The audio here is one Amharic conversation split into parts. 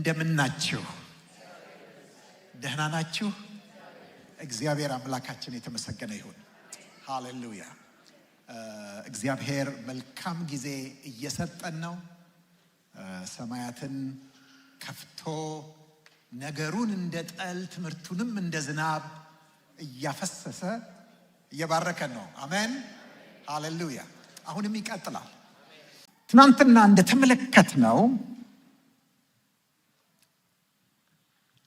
እንደምናችሁ ደህና ናችሁ? እግዚአብሔር አምላካችን የተመሰገነ ይሁን። ሃሌሉያ። እግዚአብሔር መልካም ጊዜ እየሰጠን ነው። ሰማያትን ከፍቶ ነገሩን እንደ ጠል ትምህርቱንም እንደ ዝናብ እያፈሰሰ እየባረከን ነው። አሜን ሃሌሉያ። አሁንም ይቀጥላል። ትናንትና እንደተመለከትነው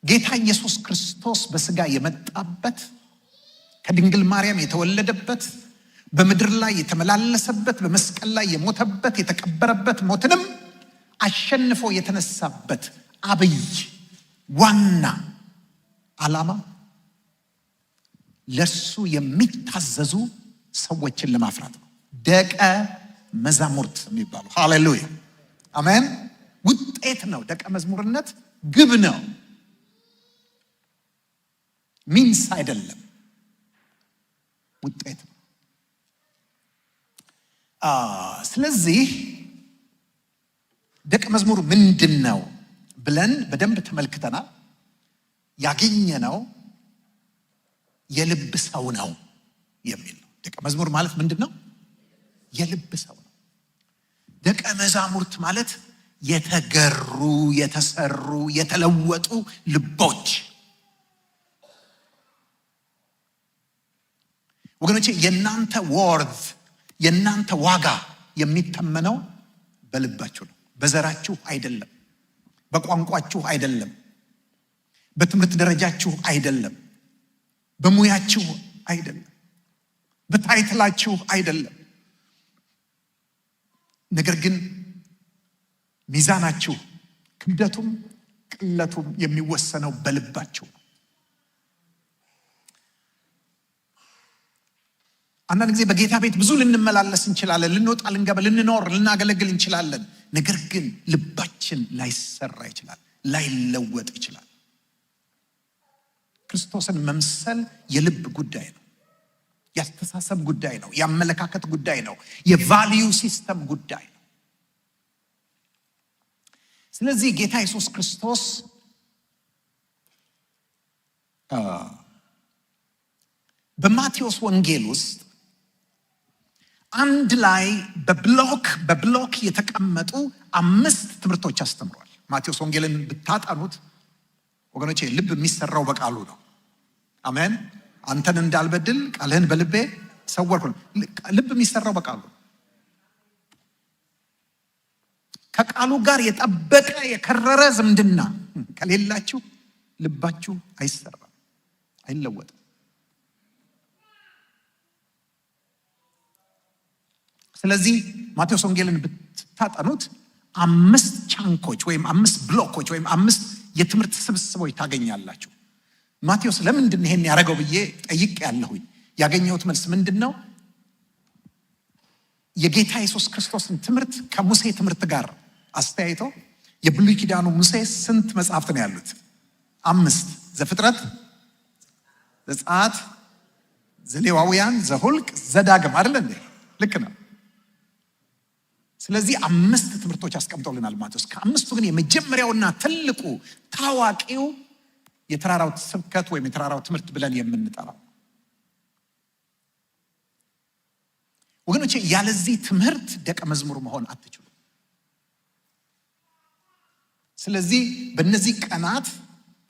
ጌታ ኢየሱስ ክርስቶስ በስጋ የመጣበት ከድንግል ማርያም የተወለደበት በምድር ላይ የተመላለሰበት በመስቀል ላይ የሞተበት የተቀበረበት ሞትንም አሸንፎ የተነሳበት አብይ ዋና ዓላማ ለሱ የሚታዘዙ ሰዎችን ለማፍራት ነው። ደቀ መዛሙርት የሚባሉ ሃሌሉያ አሜን። ውጤት ነው። ደቀ መዝሙርነት ግብ ነው፣ ሚንስ አይደለም፣ ውጤት ነው። ስለዚህ ደቀ መዝሙር ምንድን ነው ብለን በደንብ ተመልክተናል። ያገኘነው የልብ ሰው ነው የሚል ነው። ደቀ መዝሙር ማለት ምንድን ነው? የልብ ሰው ነው። ደቀ መዛሙርት ማለት የተገሩ፣ የተሰሩ፣ የተለወጡ ልቦች። ወገኖቼ የእናንተ ወርዝ የእናንተ ዋጋ የሚተመነው በልባችሁ ነው። በዘራችሁ አይደለም፣ በቋንቋችሁ አይደለም፣ በትምህርት ደረጃችሁ አይደለም፣ በሙያችሁ አይደለም፣ በታይትላችሁ አይደለም። ነገር ግን ሚዛናችሁ፣ ክብደቱም ቅለቱም የሚወሰነው በልባችሁ ነው። አንዳንድ ጊዜ በጌታ ቤት ብዙ ልንመላለስ እንችላለን፣ ልንወጣ ልንገባ፣ ልንኖር ልናገለግል እንችላለን። ነገር ግን ልባችን ላይሰራ ይችላል፣ ላይለወጥ ይችላል። ክርስቶስን መምሰል የልብ ጉዳይ ነው፣ የአስተሳሰብ ጉዳይ ነው፣ የአመለካከት ጉዳይ ነው፣ የቫልዩ ሲስተም ጉዳይ ነው። ስለዚህ ጌታ ኢየሱስ ክርስቶስ በማቴዎስ ወንጌል ውስጥ አንድ ላይ በብሎክ የተቀመጡ 5 ትምህርቶች አስተምሯል። ማቴዎስ ወንጌልን ብታጠኑት ወገኖቼ ልብ የሚሰራው በቃሉ ነው። አሜን። አንተን እንዳልበድል ቃልህን በልቤ ሰወርኩ። ልብ የሚሰራው በቃሉ ነው። ከቃሉ ጋር የጠበቀ የከረረ ዝምድና ከሌላችሁ ልባችሁ አይሰራም፣ አይለወጥም። ስለዚህ ማቴዎስ ወንጌልን ብታጠኑት 5 ቻንኮች ወይም 5 ብሎኮች ወይም 5 የትምህርት ስብስቦች ታገኛላችሁ። ማቴዎስ ለምንድን ነው ይሄን ያደረገው ብዬ ጠይቅ ያለሁኝ። ያገኘሁት መልስ ምንድን ነው? የጌታ ኢየሱስ ክርስቶስን ትምህርት ከሙሴ ትምህርት ጋር አስተያይቶ የብሉይ ኪዳኑ ሙሴ ስንት መጽሐፍት ነው ያሉት? 5። ዘፍጥረት፣ ዘጸአት፣ ዘሌዋውያን፣ ዘሁልቅ፣ ዘዳግም አይደል እንዴ? ልክ ነው። ስለዚህ 5 ትምህርቶች አስቀምጠውልናል ማቴዎስ። ከ5ቱ ግን የመጀመሪያውና ትልቁ ታዋቂው የተራራው ስብከት ወይም የተራራው ትምህርት ብለን የምንጠራው። ወገኖቼ ያለዚህ ትምህርት ደቀ መዝሙር መሆን አትችሉም። ስለዚህ በእነዚህ ቀናት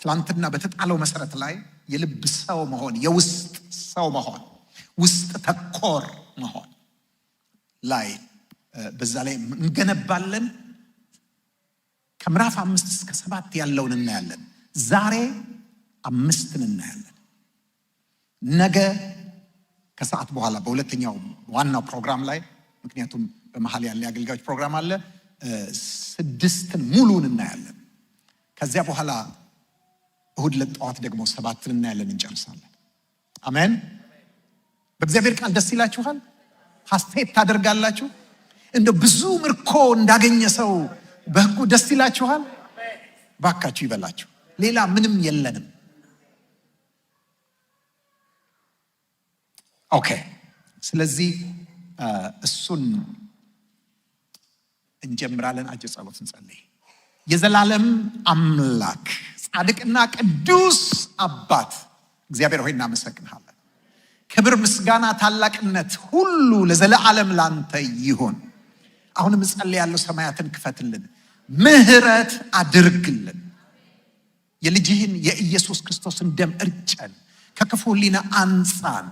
ትላንትና በተጣለው መሰረት ላይ የልብ ሰው መሆን፣ የውስጥ ሰው መሆን፣ ውስጥ ተኮር መሆን ላይ በዛ ላይ እንገነባለን። ከምዕራፍ 5 እስከ 7 ያለውን እናያለን። ዛሬ 5ን እናያለን። ነገ ከሰዓት በኋላ በሁለተኛው ዋናው ፕሮግራም ላይ፣ ምክንያቱም በመሀል ያለ የአገልጋዮች ፕሮግራም አለ፣ 6ን ሙሉን እናያለን። ከዚያ በኋላ እሁድ ለጠዋት ደግሞ 7ን እናያለን፣ እንጨርሳለን። አሜን። በእግዚአብሔር ቃል ደስ ይላችኋል? ሐሴት ታደርጋላችሁ? እንደ ብዙ ምርኮ እንዳገኘ ሰው በሕጉ ደስ ይላችኋል? ባካችሁ ይበላችሁ። ሌላ ምንም የለንም። ኦኬ። ስለዚህ እሱን እንጀምራለን። አጭር ጸሎት እንጸልይ። የዘላለም አምላክ ጻድቅና ቅዱስ አባት እግዚአብሔር ሆይ እናመሰግንሃለን። ክብር፣ ምስጋና፣ ታላቅነት ሁሉ ለዘላለም ላንተ ይሁን። አሁንም እጸልያለሁ፣ ሰማያትን ክፈትልን፣ ምህረት አድርግልን። የልጅህን የኢየሱስ ክርስቶስን ደም እርጨን፣ ከክፉ ሕሊና አንጻን።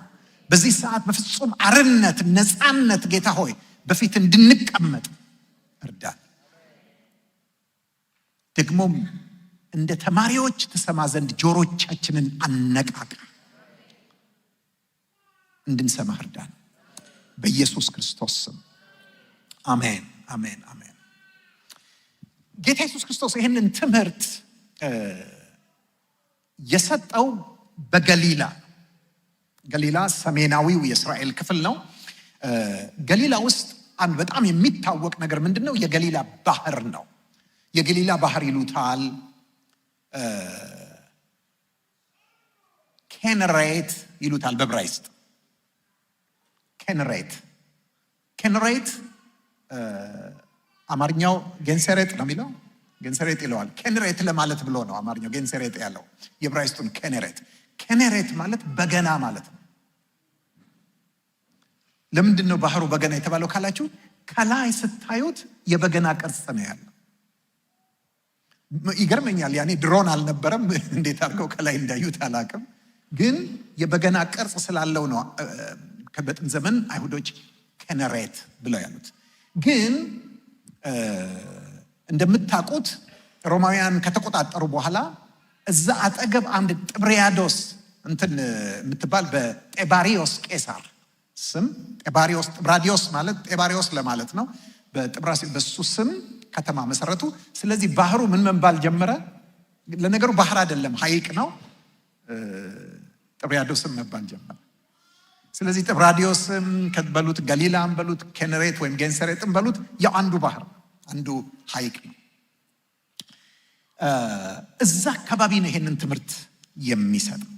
በዚህ ሰዓት በፍጹም አርነት ነፃነት ጌታ ሆይ በፊት እንድንቀመጥ እርዳን። ደግሞም እንደ ተማሪዎች ትሰማ ዘንድ ጆሮቻችንን አነቃቃ፣ እንድንሰማ እርዳን። በኢየሱስ ክርስቶስ ስም አሜን፣ አሜን፣ አሜን። ጌታ ኢየሱስ ክርስቶስ ይህንን ትምህርት የሰጠው በገሊላ ገሊላ ሰሜናዊው የእስራኤል ክፍል ነው። ገሊላ ውስጥ አንድ በጣም የሚታወቅ ነገር ምንድን ነው? የገሊላ ባህር ነው። የገሊላ ባህር ይሉታል። ኬነሬት ይሉታል በዕብራይስጥ። ኬነሬት አማርኛው ጌንሴሬጥ ነው የሚለው፣ ጌንሴሬጥ ይለዋል። ኬነሬት ለማለት ብሎ ነው አማርኛው ጌንሴሬጥ ያለው። የዕብራይስጡን ኬነሬት ማለት በገና ማለት ነው። ለምንድን ነው ባህሩ በገና የተባለው ካላችሁ፣ ከላይ ስታዩት የበገና ቅርጽ ነው ያለው። ይገርመኛል። ያኔ ድሮን አልነበረም፣ እንዴት አድርገው ከላይ እንዳዩት አላቅም። ግን የበገና ቅርጽ ስላለው ነው በጥንት ዘመን አይሁዶች ኬነሬት ብለው ያሉት። ግን እንደምታውቁት ሮማውያን ከተቆጣጠሩ በኋላ እዛ አጠገብ አንድ ጥብርያዶስ የምትባል በጤባሪዮስ ቄሳር ስም ጥብራዲዮስ ማለት ጤባሪዮስ ለማለት ነው። በሱ ስም ከተማ መሰረቱ። ስለዚህ ባህሩ ምን መባል ጀመረ? ለነገሩ ባህር አይደለም ሐይቅ ነው። ጥብርያዶስም መባል ጀመረ። ስለዚህ ጥብራዲዮስም ከበሉት፣ ገሊላም በሉት፣ ኬነሬት ወይም ጌንሰሬጥም በሉት፣ ያው አንዱ ባህር አንዱ ሐይቅ ነው። እዛ አካባቢ ነው ይሄንን ትምህርት የሚሰጠው።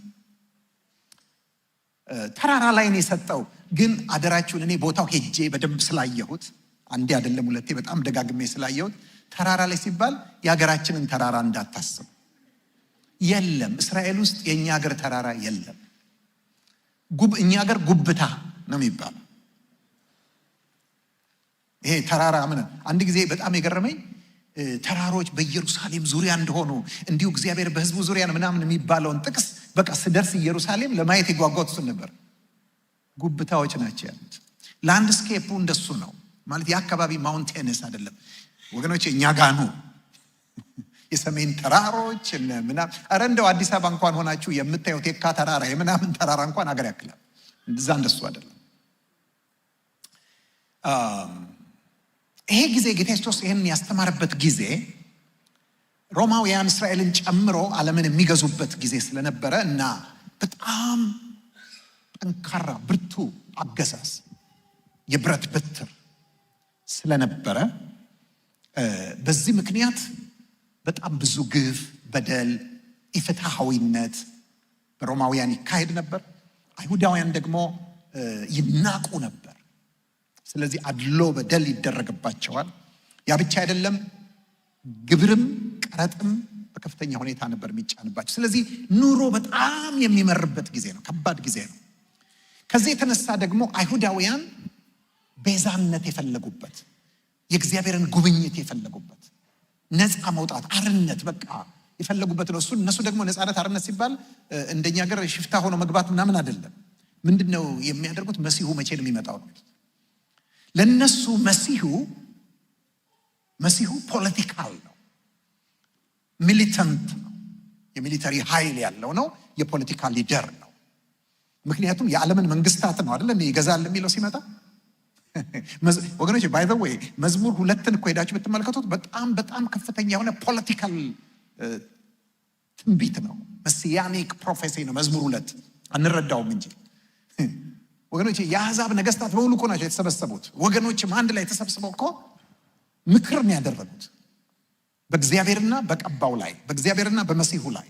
ተራራ ላይ ነው የሰጠው። ግን አደራችሁን እኔ ቦታው ሄጄ በደንብ ስላየሁት፣ አንዴ አይደለም ሁለቴ፣ በጣም ደጋግሜ ስላየሁት፣ ተራራ ላይ ሲባል የሀገራችንን ተራራ እንዳታስቡ። የለም፣ እስራኤል ውስጥ የእኛ ሀገር ተራራ የለም። እኛ ሀገር ጉብታ ነው የሚባለው። ይሄ ተራራ ምን አንድ ጊዜ በጣም የገረመኝ ተራሮች በኢየሩሳሌም ዙሪያ እንደሆኑ እንዲሁ እግዚአብሔር በሕዝቡ ዙሪያ ነው ምናምን የሚባለውን ጥቅስ በቃ ስደርስ ኢየሩሳሌም ለማየት የጓጓሁት እሱን ነበር። ጉብታዎች ናቸው ያሉት። ላንድስኬፑ እንደሱ ነው ማለት የአካባቢ ማውንቴንስ አይደለም ወገኖች። እኛ ጋኑ የሰሜን ተራሮች ምናምን፣ ኧረ እንደው አዲስ አበባ እንኳን ሆናችሁ የምታዩት የካ ተራራ የምናምን ተራራ እንኳን አገር ያክላል። እዛ እንደሱ አይደለም። ይሄ ጊዜ ጌታ ክርስቶስ ይህን ያስተማረበት ጊዜ ሮማውያን እስራኤልን ጨምሮ ዓለምን የሚገዙበት ጊዜ ስለነበረ እና በጣም ጠንካራ ብርቱ አገዛዝ የብረት በትር ስለነበረ በዚህ ምክንያት በጣም ብዙ ግፍ፣ በደል፣ ኢፍትሐዊነት በሮማውያን ይካሄድ ነበር። አይሁዳውያን ደግሞ ይናቁ ነበር። ስለዚህ አድሎ፣ በደል ይደረግባቸዋል። ያ ብቻ አይደለም፣ ግብርም ቀረጥም በከፍተኛ ሁኔታ ነበር የሚጫንባቸው። ስለዚህ ኑሮ በጣም የሚመርበት ጊዜ ነው፣ ከባድ ጊዜ ነው። ከዚህ የተነሳ ደግሞ አይሁዳውያን ቤዛነት የፈለጉበት፣ የእግዚአብሔርን ጉብኝት የፈለጉበት፣ ነፃ መውጣት፣ አርነት በቃ የፈለጉበት ነው። እነሱ ደግሞ ነፃነት፣ አርነት ሲባል እንደኛ ሀገር ሽፍታ ሆኖ መግባት ምናምን አይደለም። ምንድን ነው የሚያደርጉት? መሲሁ መቼ ነው የሚመጣው ነው። ለነሱ መሲሁ ፖለቲካል ነው፣ ሚሊተንት ነው፣ የሚሊተሪ ኃይል ያለው ነው፣ የፖለቲካ ሊደር ነው። ምክንያቱም የዓለምን መንግስታት ነው አይደለም ይገዛል የሚለው ሲመጣ። ወገኖች ባይ ዘ ዌይ መዝሙር 2 እኮ ሄዳችሁ ብትመለከቱት በጣም በጣም ከፍተኛ የሆነ ፖለቲካል ትንቢት ነው፣ መሲያኒክ ፕሮፌሲ ነው መዝሙር 2። አንረዳውም እንጂ ወገኖች የአሕዛብ ነገስታት በሙሉ እኮ ናቸው የተሰበሰቡት። ወገኖችም አንድ ላይ ተሰብስበው እኮ ምክር ነው ያደረጉት በእግዚአብሔርና በቀባው ላይ፣ በእግዚአብሔርና በመሲሁ ላይ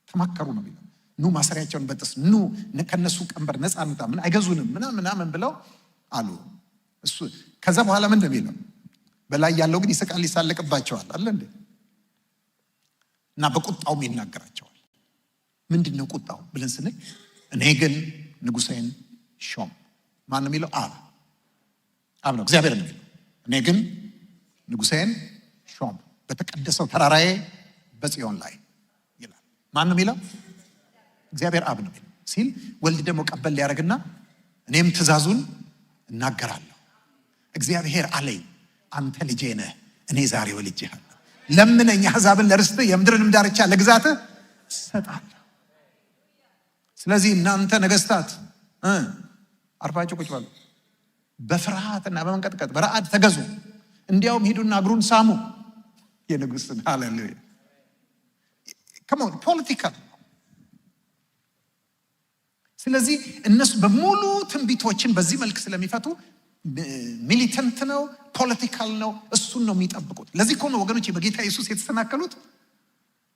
ተማከሩ ነው የሚለው። ኑ ማሰሪያቸውን በጥስ፣ ኑ ከነሱ ቀንበር ነፃ እንውጣ፣ ምን አይገዙንም ምናምን ብለው አሉ። እሱ ከዛ በኋላ ምን ነው የሚለው? በላይ ያለው ግን ይስቃል ይሳለቅባቸዋል አለ እንዴ። እና በቁጣውም ይናገራቸዋል። ምንድነው ቁጣው ብለን ስንል እኔ ግን ንጉሴን ሾም። ማን ነው የሚለው? አብ ነው፣ እግዚአብሔር ነው የሚለው። እኔ ግን ንጉሴን ሾም በተቀደሰው ተራራዬ በጽዮን ላይ ይላል። ማን ነው የሚለው? እግዚአብሔር አብ ነው የሚለው ሲል ወልድ ደግሞ ቀበል ሊያደርግና እኔም ትእዛዙን እናገራለሁ። እግዚአብሔር አለኝ አንተ ልጄ ነህ፣ እኔ ዛሬ ወልጄሃለሁ፣ ለምነኝ አሕዛብን ለርስትህ የምድርንም ዳርቻ ለግዛትህ እሰጣለሁ። ስለዚህ እናንተ ነገስታት አርፋችሁ ቁጭ በሉ፣ በፍርሃትና በመንቀጥቀጥ በረዓድ ተገዙ፣ እንዲያውም ሂዱና እግሩን ሳሙ የንጉሥን። ሃሌሉያ። ፖለቲካል። ስለዚህ እነሱ በሙሉ ትንቢቶችን በዚህ መልክ ስለሚፈቱ ሚሊተንት ነው፣ ፖለቲካል ነው። እሱን ነው የሚጠብቁት። ለዚህ እኮ ነው ወገኖች በጌታ ኢየሱስ የተሰናከሉት።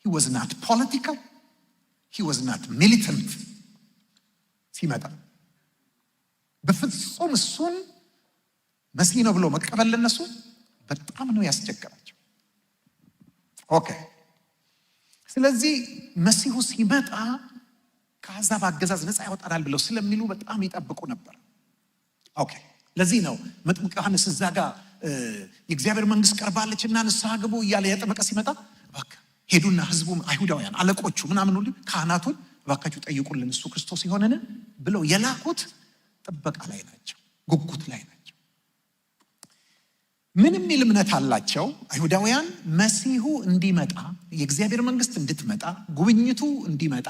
he was not political, he was not militant። ሲመጣ በፍጹም እሱን መሲህ ነው ብሎ መቀበል ለነሱ በጣም ነው ያስቸገራቸው። ኦኬ። ስለዚህ መሲሁ ሲመጣ ከአሕዛብ አገዛዝ ነፃ ያወጣናል ብለው ስለሚሉ በጣም ይጠብቁ ነበር። ኦኬ። ለዚህ ነው መጥምቁ ዮሐንስ እዛ ጋር የእግዚአብሔር መንግስት ቀርባለችና ንስሐ ግቡ እያለ ያጠመቀ ሲመጣ እባክህ ሄዱና ህዝቡም አይሁዳውያን አለቆቹ ምናምን ሁሉ ካህናቱን እባካችሁ ጠይቁልን እሱ ክርስቶስ ይሆንን ብለው የላኩት ጥበቃ ላይ ናቸው፣ ጉጉት ላይ ናቸው። ምን የሚል እምነት አላቸው አይሁዳውያን? መሲሁ እንዲመጣ፣ የእግዚአብሔር መንግስት እንድትመጣ፣ ጉብኝቱ እንዲመጣ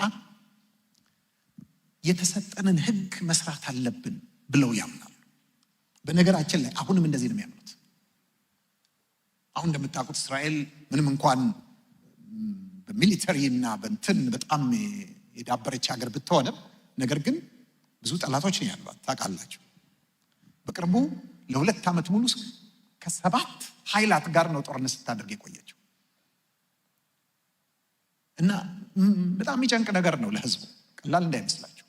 የተሰጠንን ህግ መስራት አለብን ብለው ያምናሉ። በነገራችን ላይ አሁንም እንደዚህ ነው የሚያምኑት። አሁን እንደምታውቁት እስራኤል ምንም እንኳን በሚሊተሪ እና በእንትን በጣም የዳበረች ሀገር ብትሆንም ነገር ግን ብዙ ጠላቶች ነው ያሏት ታውቃላችሁ። በቅርቡ ለ2 ዓመት ሙሉ ከ7 ኃይላት ጋር ነው ጦርነት ስታደርግ የቆየችው እና በጣም የሚጨንቅ ነገር ነው ለህዝቡ፣ ቀላል እንዳይመስላችሁ።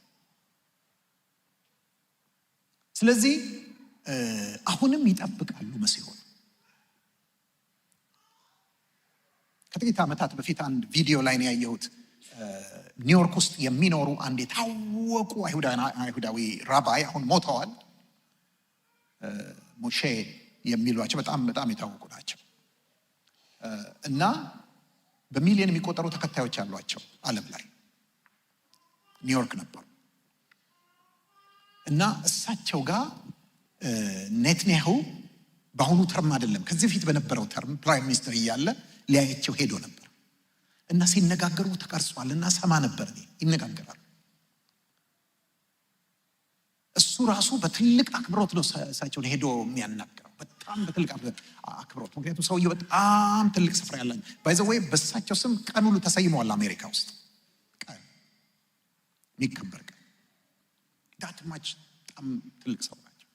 ስለዚህ አሁንም ይጠብቃሉ መሲሁን። ከጥቂት ዓመታት በፊት አንድ ቪዲዮ ላይ ነው ያየሁት። ኒውዮርክ ውስጥ የሚኖሩ አንድ የታወቁ አይሁዳዊ ራባይ አሁን ሞተዋል። ሞሼ የሚሏቸው በጣም የታወቁ ናቸው እና በሚሊዮን የሚቆጠሩ ተከታዮች ያሏቸው ዓለም ላይ ኒውዮርክ ነበሩ እና እሳቸው ጋር ኔትንያሁ በአሁኑ ተርም አይደለም ከዚህ በፊት በነበረው ተርም ፕራይም ሚኒስትር እያለ ሊያያቸው ሄዶ ነበር እና ሲነጋገሩ ተቀርጿል እና ሰማ ነበር። ይነጋገራሉ። እሱ ራሱ በትልቅ አክብሮት ነው እሳቸውን ሄዶ የሚያናገረው፣ በጣም በትልቅ አክብሮት። ምክንያቱም ሰውየው በጣም ትልቅ ስፍራ ያለን ባይዘወይ በእሳቸው ስም ቀን ሁሉ ተሰይመዋል አሜሪካ ውስጥ። ቀን የሚከበር ቀን ዳትማች በጣም ትልቅ ሰው ናቸው፣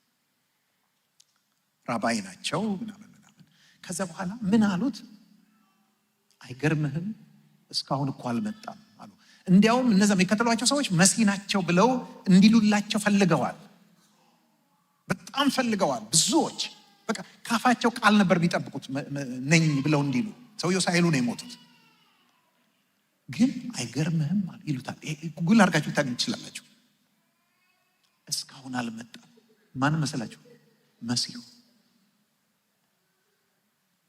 ራባይ ናቸው ምናምን። ከዛ በኋላ ምን አሉት? አይገርምህም እስካሁን እኮ አልመጣም አሉ። እንዲያውም እነዛ የሚከተሏቸው ሰዎች መሲህ ናቸው ብለው እንዲሉላቸው ፈልገዋል፣ በጣም ፈልገዋል። ብዙዎች በቃ ካፋቸው ቃል ነበር የሚጠብቁት ነኝ ብለው እንዲሉ። ሰውየው ሳይሉ ነው የሞቱት። ግን አይገርምህም ይሉታል። ጉግል አድርጋችሁ ታገኙ ትችላላችሁ። እስካሁን አልመጣም። ማን መሰላችሁ? መሲሁ።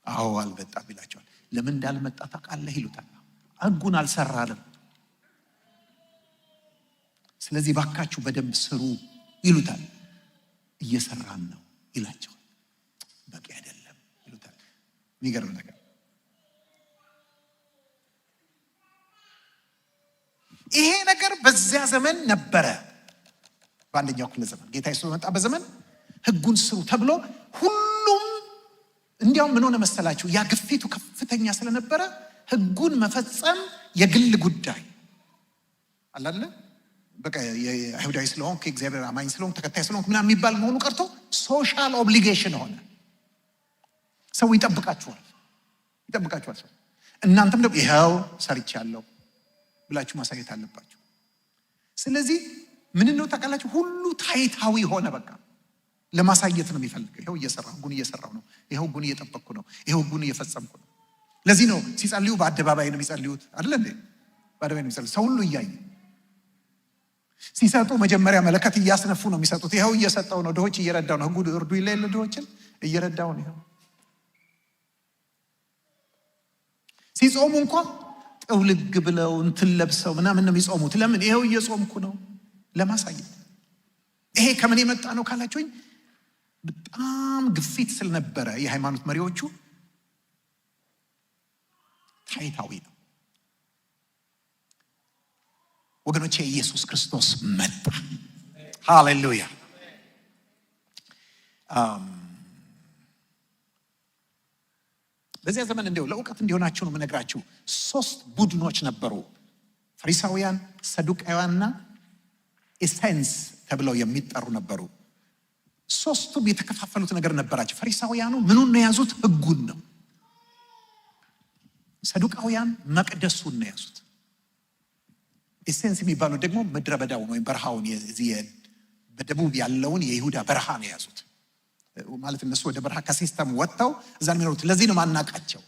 አዎ አልመጣም ይላቸዋል። ለምን እንዳልመጣ ታውቃለህ ይሉታል። ሕጉን አልሰራንም፣ ስለዚህ ባካችሁ በደንብ ስሩ ይሉታል። እየሰራን ነው ይላቸዋል። በቂ አይደለም ይሉታል። የሚገርም ነገር። ይሄ ነገር በዚያ ዘመን ነበረ። በአንደኛው ክፍለ ዘመን ጌታ ኢየሱስ በመጣ በዘመን ሕጉን ስሩ ተብሎ ሁሉም እንዲያውም ምን ሆነ መሰላችሁ? ያ ግፊቱ ከፍተኛ ስለነበረ ሕጉን መፈጸም የግል ጉዳይ አላለ። በቃ የአይሁዳዊ ስለሆንክ የእግዚአብሔር አማኝ ስለሆንክ ተከታይ ስለሆንክ ምናምን የሚባል መሆኑ ቀርቶ ሶሻል ኦብሊጌሽን ሆነ። ሰው ይጠብቃችኋል። ሰው እናንተም ደግሞ ይኸው ሰርቻለሁ ብላችሁ ማሳየት አለባችሁ። ስለዚህ ምን ነው ታውቃላችሁ? ሁሉ ታይታዊ ሆነ። በቃ ለማሳየት ነው የሚፈልገው። ይኸው እየሰራሁ ሕጉን እየሰራሁ ነው፣ ይኸው ሕጉን እየጠበቅኩ ነው፣ ይኸው ሕጉን እየፈጸምኩ ነው። ለዚህ ነው ሲጸልዩ በአደባባይ ነው የሚጸልዩት አይደል እንዴ? በአደባባይ ነው የሚጸልዩት፣ ሰው ሁሉ እያየ። ሲሰጡ መጀመሪያ መለከት እያስነፉ ነው የሚሰጡት። ይኸው እየሰጠው ነው፣ ድሆች እየረዳው ነው። ህጉ እርዱ ይላል፣ ድሆችን እየረዳው ነው። ይኸው ሲጾሙ እንኳን ጥውልግ ብለው እንትን ለብሰው ምናምን ነው የሚጾሙት። ለምን? ይኸው እየጾምኩ ነው ለማሳየት። ይሄ ከምን የመጣ ነው ካላችሁኝ፣ በጣም ግፊት ስለነበረ የሃይማኖት መሪዎቹ ታይታዊ ነው። ወገኖቼ ኢየሱስ ክርስቶስ መጣ። ሃሌሉያ። በዚያ ዘመን እንደው ለእውቀት እንዲሆናችሁ ነው የምነግራችሁ። 3 ቡድኖች ነበሩ፣ ፈሪሳውያን፣ ሰዱቃውያንና ኤሴንስ ተብለው የሚጠሩ ነበሩ። 3ቱም የተከፋፈሉት ነገር ነበራቸው። ፈሪሳውያኑ ምኑን ነው የያዙት? ህጉን ነው። ሰዱቃውያን መቅደሱን ነው የያዙት። ኤሴንስ የሚባሉት ደግሞ ምድረ በዳውን ወይም በረሃውን፣ በደቡብ ያለውን የይሁዳ በረሃ ነው የያዙት። ማለት እነሱ ወደ በረሃ ከሲስተም ወጥተው እዛ ነው የሚኖሩት። ለዚህ ነው ማናቃቸው።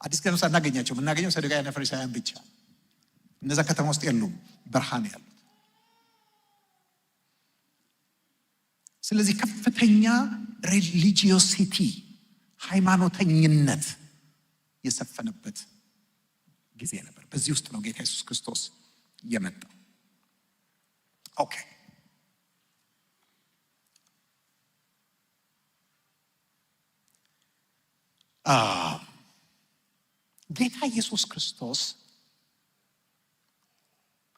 አዲስ ከተማ እናገኛቸው፣ የምናገኘው ሰዱቃውያንና ፈሪሳውያን ብቻ። እነዛ ከተማ ውስጥ የሉም፣ በረሃ ነው ያሉት። ስለዚህ ከፍተኛ ሪሊጂዮሲቲ ሃይማኖተኝነት የሰፈነበት ጊዜ ነበር። በዚህ ውስጥ ነው ጌታ ኢየሱስ ክርስቶስ የመጣው። ኦኬ፣ ጌታ ኢየሱስ ክርስቶስ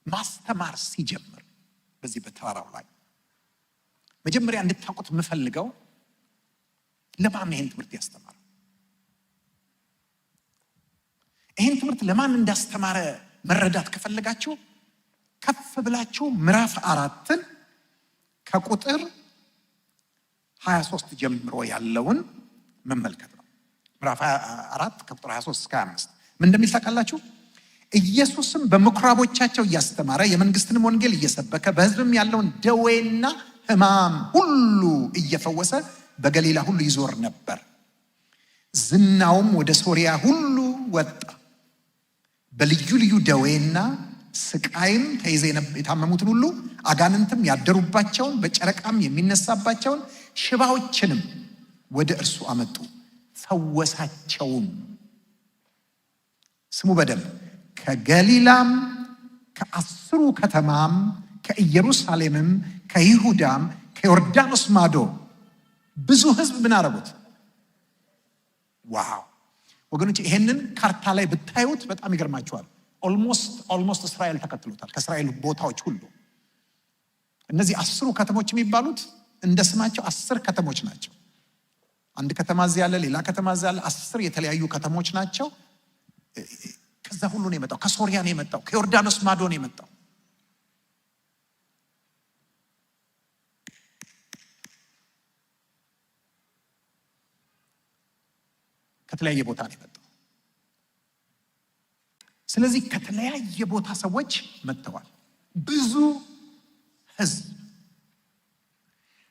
ማስተማር ሲጀምር በዚህ በተራራው ላይ መጀመሪያ እንድታውቁት የምፈልገው ለማን ይሄን ትምህርት ያስተማረ? ይሄን ትምህርት ለማን እንዳስተማረ መረዳት ከፈለጋችሁ ከፍ ብላችሁ ምዕራፍ 4 ከቁጥር 23 ጀምሮ ያለውን መመልከት ነው። ምዕራፍ 4 ከቁጥር 23 እስከ 25 ምን እንደሚል ታውቃላችሁ? ኢየሱስም በምኩራቦቻቸው እያስተማረ የመንግስትንም ወንጌል እየሰበከ በሕዝብም ያለውን ደዌና ሕማም ሁሉ እየፈወሰ በገሊላ ሁሉ ይዞር ነበር። ዝናውም ወደ ሶርያ ሁሉ ወጣ። በልዩ ልዩ ደዌና ስቃይም ተይዘው የታመሙትን ሁሉ፣ አጋንንትም ያደሩባቸውን፣ በጨረቃም የሚነሳባቸውን ሽባዎችንም ወደ እርሱ አመጡ፣ ፈወሳቸውም። ስሙ በደንብ። ከገሊላም ከ10 ከተማም ከኢየሩሳሌምም ከይሁዳም ከዮርዳኖስ ማዶ ብዙ ህዝብ ምን አረጉት? ዋው ወገኖች፣ ይሄንን ካርታ ላይ ብታዩት በጣም ይገርማቸዋል። ኦልሞስት እስራኤል ተከትሎታል። ከእስራኤል ቦታዎች ሁሉ እነዚህ 10 ከተሞች የሚባሉት እንደ ስማቸው 10 ከተሞች ናቸው። አንድ ከተማ እዚህ ያለ፣ ሌላ ከተማ እዚህ ያለ፣ 10 የተለያዩ ከተሞች ናቸው። ከዛ ሁሉ ነው የመጣው። ከሶሪያ ነው የመጣው። ከዮርዳኖስ ማዶ ነው የመጣው። ከተለያየ ቦታ ነው የመጣው። ስለዚህ ከተለያየ ቦታ ሰዎች መጥተዋል። ብዙ ህዝብ።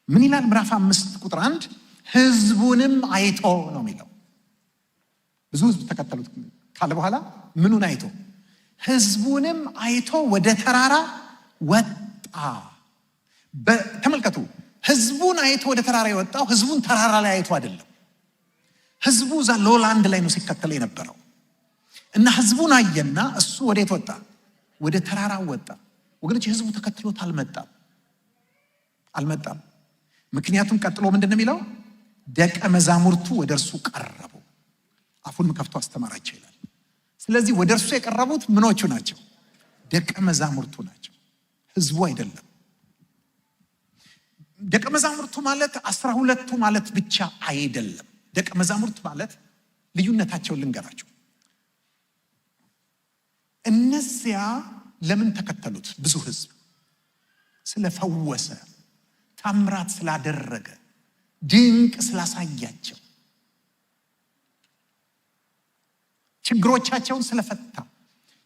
ምን ይላል? ምዕራፍ 5 ቁጥር 1 ህዝቡንም አይቶ ነው የሚለው። ብዙ ህዝብ ተከተሉት ካለ በኋላ ምኑን አይቶ? ህዝቡንም አይቶ ወደ ተራራ ወጣ። ተመልከቱ፣ ህዝቡን አይቶ ወደ ተራራ የወጣው ህዝቡን ተራራ ላይ አይቶ አይደለም። ህዝቡ እዛ ሎላንድ ላይ ነው ሲከተል የነበረው እና ህዝቡን አየና እሱ ወዴት ወጣ? ወደ ተራራ ወጣ። ወገኖች፣ ህዝቡ ተከትሎት አልመጣም። ምክንያቱም ቀጥሎ ምንድን ነው የሚለው? ደቀ መዛሙርቱ ወደ እርሱ ቀረቡ፣ አፉንም ከፍቶ አስተማራቸው ይላል። ስለዚህ ወደ እርሱ የቀረቡት ምኖቹ ናቸው? ደቀ መዛሙርቱ ናቸው፣ ህዝቡ አይደለም። ደቀ መዛሙርቱ ማለት 12ቱ ማለት ብቻ አይደለም። ደቀ መዛሙርት ማለት ልዩነታቸውን ልንገራቸው። እነዚያ ለምን ተከተሉት? ብዙ ህዝብ ስለፈወሰ፣ ታምራት ስላደረገ፣ ድንቅ ስላሳያቸው፣ ችግሮቻቸውን ስለፈታ፣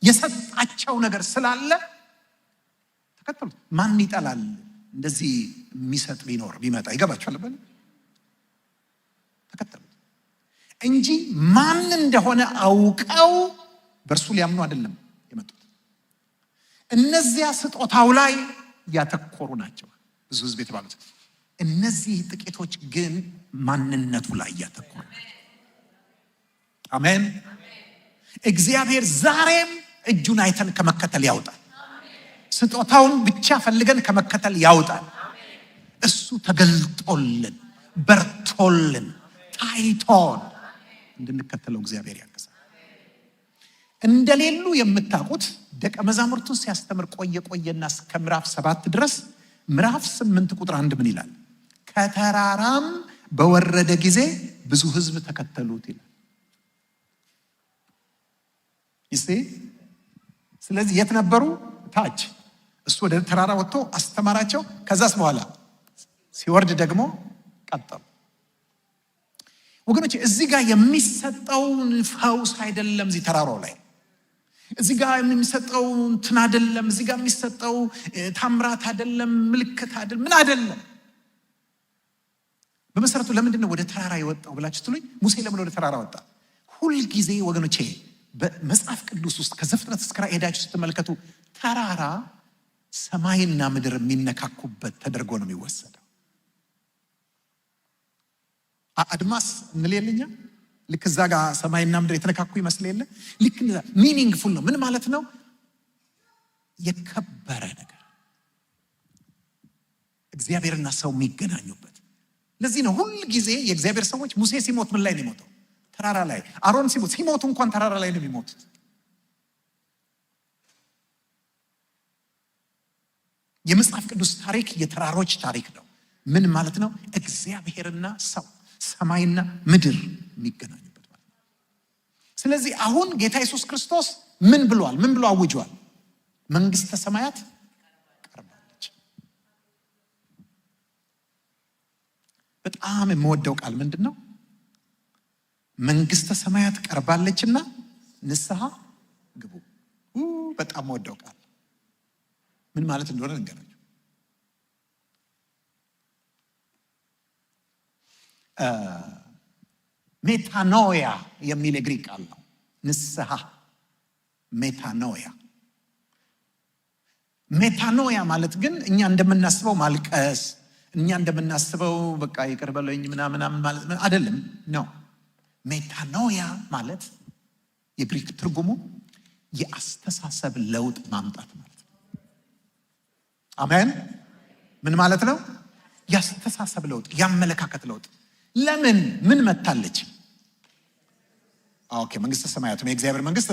የሰጣቸው ነገር ስላለ ተከተሉት። ማን ይጠላል? እንደዚህ የሚሰጥ ቢኖር ቢመጣ ይገባችኋል። ተከተሉት። እንጂ ማን እንደሆነ አውቀው በእርሱ ሊያምኑ አይደለም የመጡት። እነዚያ ስጦታው ላይ ያተኮሩ ናቸው ብዙ ሕዝብ የተባሉት። እነዚህ ጥቂቶች ግን ማንነቱ ላይ ያተኮሩ። አሜን። እግዚአብሔር ዛሬም እጁን አይተን ከመከተል ያውጣል። ስጦታውን ብቻ ፈልገን ከመከተል ያውጣል። እሱ ተገልጦልን በርቶልን ታይቶን እንድንከተለው እግዚአብሔር ያግዛል። እንደሌሉ የምታውቁት ደቀ መዛሙርቱን ሲያስተምር ቆየና እስከ ምዕራፍ 7 ድረስ ምዕራፍ 8 ቁጥር 1 ምን ይላል? ከተራራም በወረደ ጊዜ ብዙ ሕዝብ ተከተሉት ይላል። ስለዚህ የት ነበሩ? ታች። እሱ ወደ ተራራ ወጥቶ አስተማራቸው። ከዛስ በኋላ ሲወርድ ደግሞ ቀጠሉ። ወገኖች እዚህ ጋር የሚሰጠውን ፈውስ አይደለም፣ እዚህ ተራራው ላይ እዚህ ጋር የሚሰጠው እንትን አይደለም፣ እዚህ ጋር የሚሰጠው ታምራት አይደለም፣ ምልክት አይደለም፣ ምን አይደለም። በመሰረቱ ለምንድን ነው ወደ ተራራ የወጣው ብላችሁ ትሉኝ? ሙሴ ለምን ወደ ተራራ ወጣ? ሁልጊዜ ወገኖቼ በመጽሐፍ ቅዱስ ውስጥ ከዘፍጥረት እስከ ራዕይ ሄዳችሁ ስትመለከቱ ተራራ ሰማይና ምድር የሚነካኩበት ተደርጎ ነው የሚወሰደው። አድማስ እንለየልኛ ልክ እዛ ጋር ሰማይና ምድር የተነካኩ ይመስል የለ? ልክ ሚኒንግፉል ነው። ምን ማለት ነው? የከበረ ነገር እግዚአብሔርና ሰው የሚገናኙበት። ለዚህ ነው ሁል ጊዜ የእግዚአብሔር ሰዎች ሙሴ ሲሞት ምን ላይ ነው የሞተው? ተራራ ላይ። አሮን ሲሞቱ እንኳን ተራራ ላይ ነው የሚሞቱት። የመጽሐፍ ቅዱስ ታሪክ የተራሮች ታሪክ ነው። ምን ማለት ነው? እግዚአብሔርና ሰው ሰማይና ምድር የሚገናኙበት ማለት ነው። ስለዚህ አሁን ጌታ ኢየሱስ ክርስቶስ ምን ብሏል? ምን ብሎ አውጇል? መንግስተ ሰማያት ቀርባለች። በጣም የምወደው ቃል ምንድን ነው? መንግስተ ሰማያት ቀርባለችና ንስሐ ግቡ። በጣም የምወደው ቃል ምን ማለት እንደሆነ ልንገራችሁ። ሜታኖያ የሚል የግሪክ ቃል ነው። ንስሐ ሜታኖያ ማለት ግን እኛ እንደምናስበው ማልቀስ፣ እኛ እንደምናስበው በቃ ይቅር በለኝ ምናምን ማለት አይደለም ነው። ሜታኖያ ማለት የግሪክ ትርጉሙ የአስተሳሰብ ለውጥ ማምጣት ማለት ነው። አሜን። ምን ማለት ነው? የአስተሳሰብ ለውጥ፣ የአመለካከት ለውጥ። ለምን? ምን መታለች? ኦኬ፣ መንግስተ ሰማያት ነው። የእግዚአብሔር መንግስት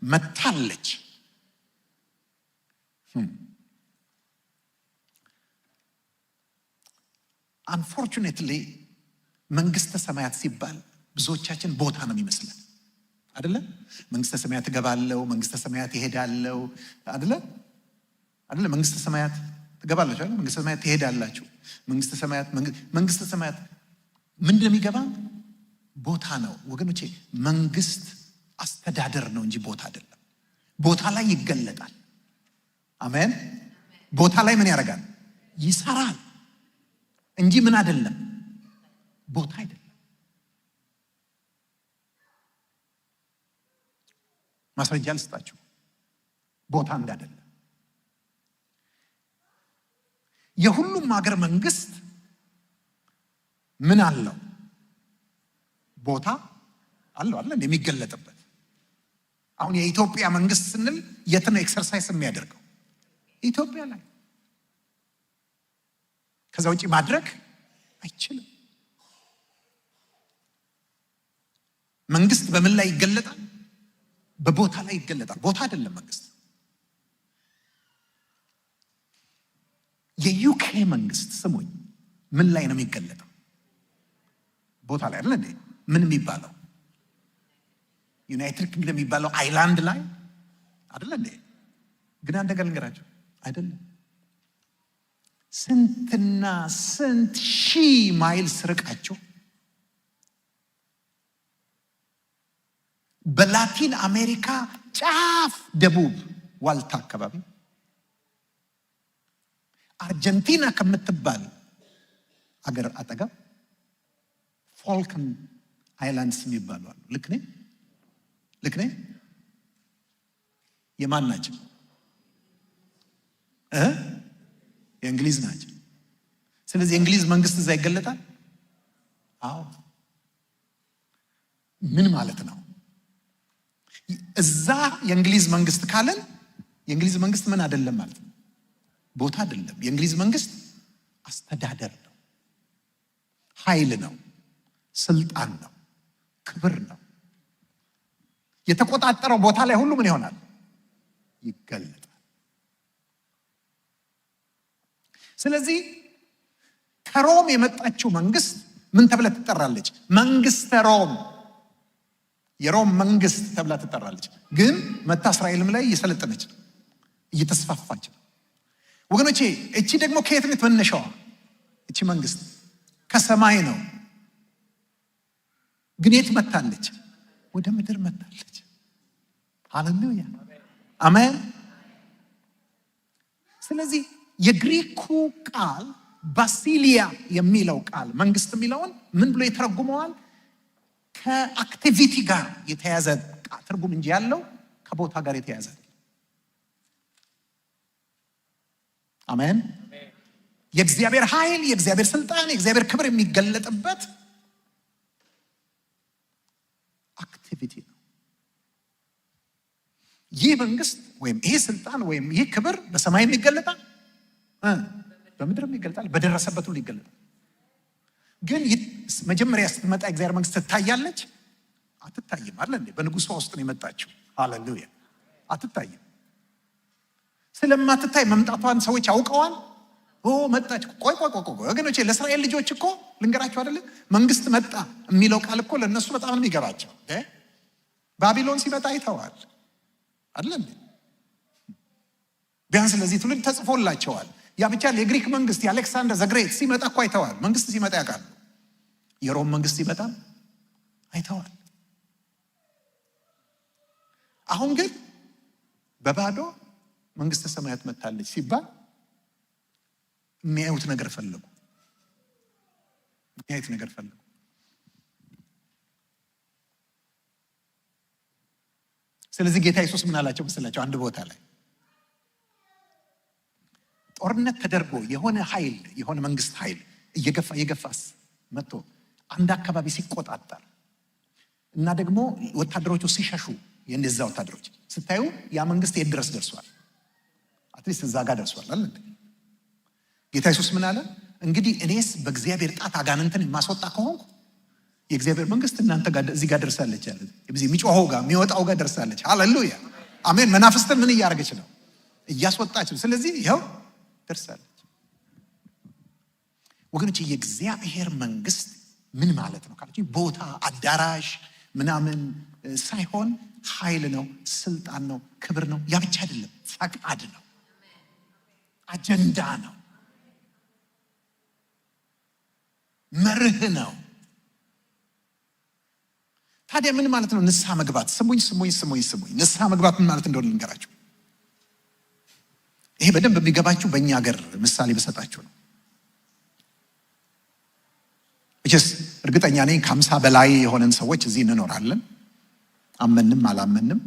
መታለች። አንፎርቹኔትሊ መንግስተ ሰማያት ሲባል ብዙዎቻችን ቦታ ነው የሚመስለን አይደለ? መንግስተ ሰማያት እገባለሁ፣ መንግስተ ሰማያት ይሄዳለሁ አይደለ? መንግስተ ሰማያት ትገባላችሁ አይደል? መንግስተ ሰማያት ትሄዳላችሁ። መንግስተ ሰማያት ምንድን ነው የሚገባ? ቦታ ነው ወገኖቼ። መንግስት አስተዳደር ነው እንጂ ቦታ አይደለም። ቦታ ላይ ይገለጣል። አሜን። ቦታ ላይ ምን ያደርጋል? ይሰራል እንጂ ምን አይደለም፣ ቦታ አይደለም። ማስረጃ ልስጣችሁ፣ ቦታ እንዳይደለም። የሁሉም ሀገር መንግስት ምን አለው? ቦታ አለው አይደል? የሚገለጥበት። አሁን የኢትዮጵያ መንግስት ስንል የት ነው ኤክሰርሳይዝ የሚያደርገው? ኢትዮጵያ ላይ። ከዛ ውጪ ማድረግ አይችልም። መንግስት በምን ላይ ይገለጣል? በቦታ ላይ ይገለጣል። ቦታ አይደለም መንግስት። የዩኬ መንግስት ስሙኝ፣ ምን ላይ ነው የሚገለጠው? ቦታ ላይ አይደል እንዴ? ምን የሚባለው ዩናይትድ ኪንግደም የሚባለው አይላንድ ላይ አይደል እንዴ? ግን አንድ ነገር ልንገራቸው፣ አይደለም። ስንትና ስንት ሺህ ማይል ስርቃቸው በላቲን አሜሪካ ጫፍ ደቡብ ዋልታ አካባቢ አርጀንቲና ከምትባል አገር አጠገብ ፎልከን ሃይላንድስ የሚባሉ አሉ። ልክ ነኝ? የማን ናቸው? የእንግሊዝ ናቸው። ስለዚህ የእንግሊዝ መንግስት እዛ ይገለጣል። አዎ። ምን ማለት ነው? እዛ የእንግሊዝ መንግስት ካለን የእንግሊዝ መንግስት ምን አይደለም ማለት ነው? ቦታ አይደለም። የእንግሊዝ መንግስት አስተዳደር ነው፣ ኃይል ነው፣ ስልጣን ነው፣ ክብር ነው። የተቆጣጠረው ቦታ ላይ ሁሉ ምን ይሆናል? ይገለጣል። ስለዚህ ከሮም የመጣችው መንግስት ምን ተብላ ትጠራለች? መንግስተ ሮም። የሮም መንግስት ተብላ ትጠራለች። ግን መታ እስራኤልም ላይ እየሰለጠነች ነው፣ እየተስፋፋች ነው። ወገኖቼ እቺ ደግሞ ከየት ነው መነሻዋ? እቺ መንግስት ከሰማይ ነው። ግን የት መታለች? ወደ ምድር መታለች። ሃሌሉያ አሜን። ስለዚህ የግሪኩ ቃል ባሲሊያ የሚለው ቃል መንግስት የሚለውን ምን ብሎ ይተረጉመዋል? ከአክቲቪቲ ጋር የተያዘ ትርጉም እንጂ ያለው ከቦታ ጋር የተያዘ አሜን። የእግዚአብሔር ኃይል፣ የእግዚአብሔር ስልጣን፣ የእግዚአብሔር ክብር የሚገለጥበት አክቲቪቲ ነው። ይህ መንግስት ወይም ይህ ስልጣን ወይም ይህ ክብር በሰማይም ይገለጣል፣ በምድርም ይገለጣል፣ በደረሰበት ሁሉ ይገለጣል። ግን መጀመሪያ ስትመጣ የእግዚአብሔር መንግስት ትታያለች? አትታይም። አለ እንዴ? በንጉሷ ውስጥ ነው የመጣችው። ሃሌሉያ። አትታይም። ስለማትታይ መምጣቷን ሰዎች አውቀዋል። መጣች። ቆይ ወገኖቼ፣ ለእስራኤል ልጆች እኮ ልንገራቸው አይደለ? መንግስት መጣ የሚለው ቃል እኮ ለእነሱ በጣም ነው የሚገባቸው። ባቢሎን ሲመጣ አይተዋል አይደል እንዴ? ቢያንስ ለዚህ ትውልድ ተጽፎላቸዋል። ያ ብቻ የግሪክ መንግስት የአሌክሳንደር ዘግሬት ሲመጣ እኮ አይተዋል። መንግስት ሲመጣ ያውቃሉ። የሮም መንግስት ሲመጣ አይተዋል። አሁን ግን በባዶ መንግስተ ሰማያት መታለች ሲባል የሚያዩት ነገር ፈለጉ። ስለዚህ ጌታ ኢየሱስ ምን አላቸው መሰላቸው? አንድ ቦታ ላይ ጦርነት ተደርጎ የሆነ ኃይል የሆነ መንግስት ኃይል እየገፋስ መጥቶ አንድ አካባቢ ሲቆጣጠር እና ደግሞ ወታደሮቹ ሲሸሹ የእነዛ ወታደሮች ስታዩ ያ መንግስት የት ድረስ ደርሷል? አትሊስት እዛ ጋር ደርሷል አለ። ጌታ ኢየሱስ ምን አለ? እንግዲህ እኔስ በእግዚአብሔር ጣት አጋንንትን የማስወጣ ከሆንኩ የእግዚአብሔር መንግስት እናንተ ጋር እዚህ ጋር ደርሳለች አለ። እዚህ የሚጮኸው ጋር የሚወጣው ጋር ደርሳለች። ሃሌሉያ አሜን። መናፍስትን ምን እያደረገች ነው? እያስወጣች ነው። ስለዚህ ይኸው ደርሳለች። ወገኖች የእግዚአብሔር መንግስት ምን ማለት ነው ካላችሁ ቦታ አዳራሽ ምናምን ሳይሆን ኃይል ነው፣ ስልጣን ነው፣ ክብር ነው። ያ ብቻ አይደለም፣ ፈቃድ ነው፣ አጀንዳ ነው፣ መርህ ነው። ታዲያ ምን ማለት ነው ንስሐ መግባት? ስሙኝ። ንስሐ መግባት ምን ማለት እንደሆነ ልንገራችሁ። ይሄ በደንብ የሚገባችሁ በእኛ ሀገር ምሳሌ በሰጣችሁ ነው። እችስ እርግጠኛ ነኝ ከ50 በላይ የሆነን ሰዎች እዚህ እንኖራለን። አመንም አላመንም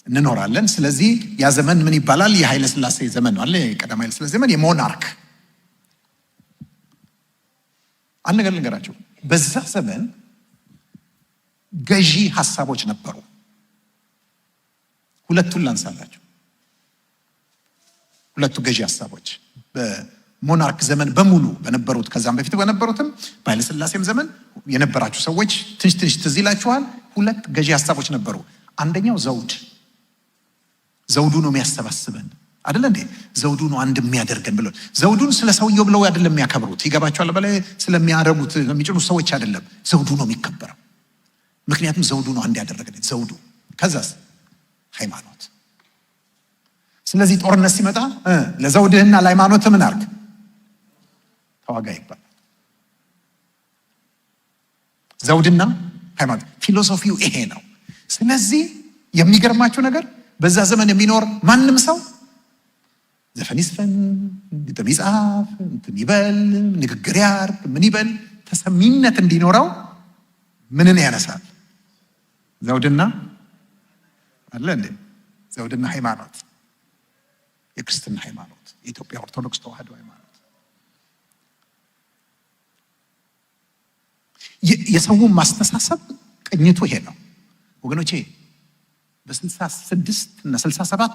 እንኖራለን። ስለዚህ ያ ዘመን ምን ይባላል? የኃይለ ሥላሴ ዘመን ነው አለ። የቀዳማዊ ኃይለ ሥላሴ ዘመን የሞናርክ። አንድ ነገር ልንገራችሁ። በዛ ዘመን ገዢ ሀሳቦች ነበሩ። ሁለቱን ላንሳላችሁ። ሁለቱ ገዢ ሀሳቦች በሞናርክ ዘመን በሙሉ በነበሩት ከዛም በፊት በነበሩትም በኃይለ ሥላሴም ዘመን የነበራችሁ ሰዎች ትንሽ ትዝ ይላችኋል። ሁለት ገዢ ሀሳቦች ነበሩ። አንደኛው ዘውዱ ነው የሚያሰባስበን አይደለ እንዴ? ዘውዱ ነው አንድ የሚያደርገን ብለው ዘውዱን ስለ ሰውየው ብለው አይደለም የሚያከብሩት። ይገባቸዋል። በላይ ስለሚያረጉት የሚጭኑ ሰዎች አይደለም። ዘውዱ ነው የሚከበረው። ምክንያቱም ዘውዱ ነው አንድ ያደረገን ዘውዱ። ከዛስ ሃይማኖት። ስለዚህ ጦርነት ሲመጣ ለዘውድህና ለሃይማኖት ምን አርግ? ተዋጋ ይባላል። ዘውድና ሃይማኖት ፊሎሶፊው ይሄ ነው። ስለዚህ የሚገርማችሁ ነገር በዛ ዘመን የሚኖር ማንም ሰው ዘፈን ይስፈን፣ ግጥም ይጻፍ፣ እንትን ይበል፣ ንግግር ያርግ፣ ምን ይበል፣ ተሰሚነት እንዲኖረው ምንን ያነሳል? ዘውድና አለ እንዴ? ዘውድና ሃይማኖት፣ የክርስትና ሃይማኖት፣ የኢትዮጵያ ኦርቶዶክስ ተዋህዶ ሃይማኖት። የሰው ማስተሳሰብ ቅኝቱ ይሄ ነው ወገኖቼ። በ66 እና 67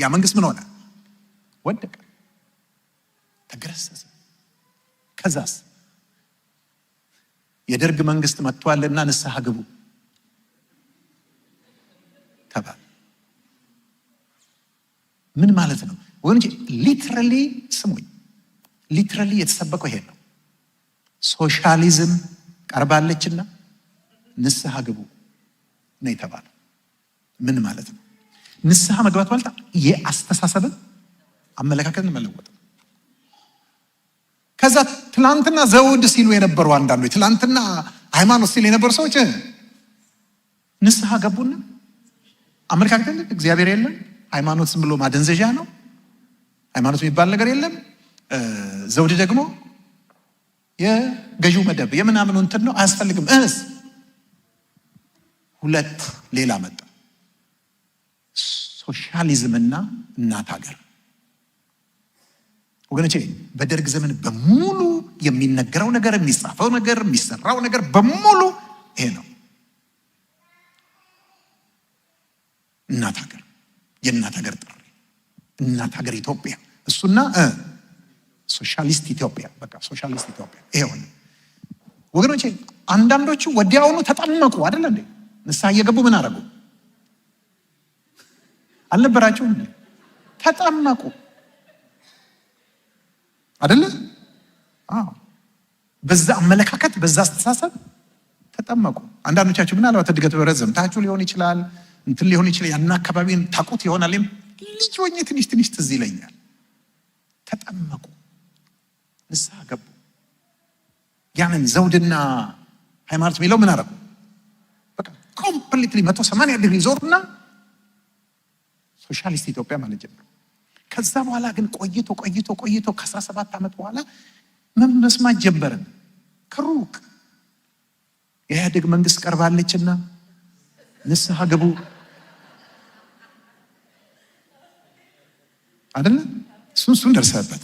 ያ መንግስት ምን ሆነ? ወደቀ፣ ተገረሰሰ። ከዛስ የደርግ መንግስት መጥቷልና ንስሐ ግቡ ተባለ። ምን ማለት ነው ወገኖቼ? ሊትራሊ ስሙኝ፣ ሊትራሊ የተሰበከው ይሄ ነው። ሶሻሊዝም ቀርባለችና ንስሐ ግቡ ነው የተባለው። ምን ማለት ነው? ንስሐ መግባት ማለት የአስተሳሰብን አመለካከትን መለወጥ። ከዛ ትላንትና ዘውድ ሲሉ የነበሩ አንዳንዶች፣ ትላንትና ሃይማኖት ሲሉ የነበሩ ሰዎች ንስሐ ገቡና አመለካከትን እግዚአብሔር የለም፣ ሃይማኖት ዝም ብሎ ማደንዘዣ ነው፣ ሃይማኖት የሚባል ነገር የለም፣ ዘውድ ደግሞ የገዢው መደብ የምናምኑ እንትን ነው አያስፈልግም። ሁለት ሌላ መጣ፣ ሶሻሊዝምና እናት ሀገር። ወገኖቼ በደርግ ዘመን በሙሉ የሚነገረው ነገር፣ የሚጻፈው ነገር፣ የሚሰራው ነገር በሙሉ ይሄ ነው። እናት ሀገር፣ የእናት ሀገር ጥሪ፣ እናት ሀገር ኢትዮጵያ፣ እሱና ሶሻሊስት ኢትዮጵያ። በቃ ሶሻሊስት ኢትዮጵያ ይሄ ሆነ ወገኖቼ። አንዳንዶቹ ወዲያውኑ ተጠመቁ አይደል እንዴ? ንስሐ እየገቡ ምን አረጉ? አልነበራቸውም እንዴ? ተጠመቁ አይደለ? አዎ፣ በዛ አመለካከት፣ በዛ አስተሳሰብ ተጠመቁ። አንዳንዶቻችሁ ምናልባት እድገት በረዘምታችሁ ሊሆን ይችላል፣ እንትን ሊሆን ይችላል፣ ያን አካባቢን ታውቁት ይሆናል። ልጅ ሆኜ ትንሽ ትንሽ ትዝ ይለኛል። ተጠመቁ፣ ንስሐ ገቡ። ያንን ዘውድና ሃይማኖት የሚለው ምን አረጉ? በቃ ኮምፕሊትሊ 180 ዲግሪ ዞርና ሶሻሊስት ኢትዮጵያ ማለት ጀመሩ። ከዛ በኋላ ግን ቆይቶ ከ17 ዓመት በኋላ መስማት ጀመርን ከሩቅ የኢህአዴግ መንግስት ቀርባለችና ንስሐ ገቡ አይደለ? እሱን ደርሰበት።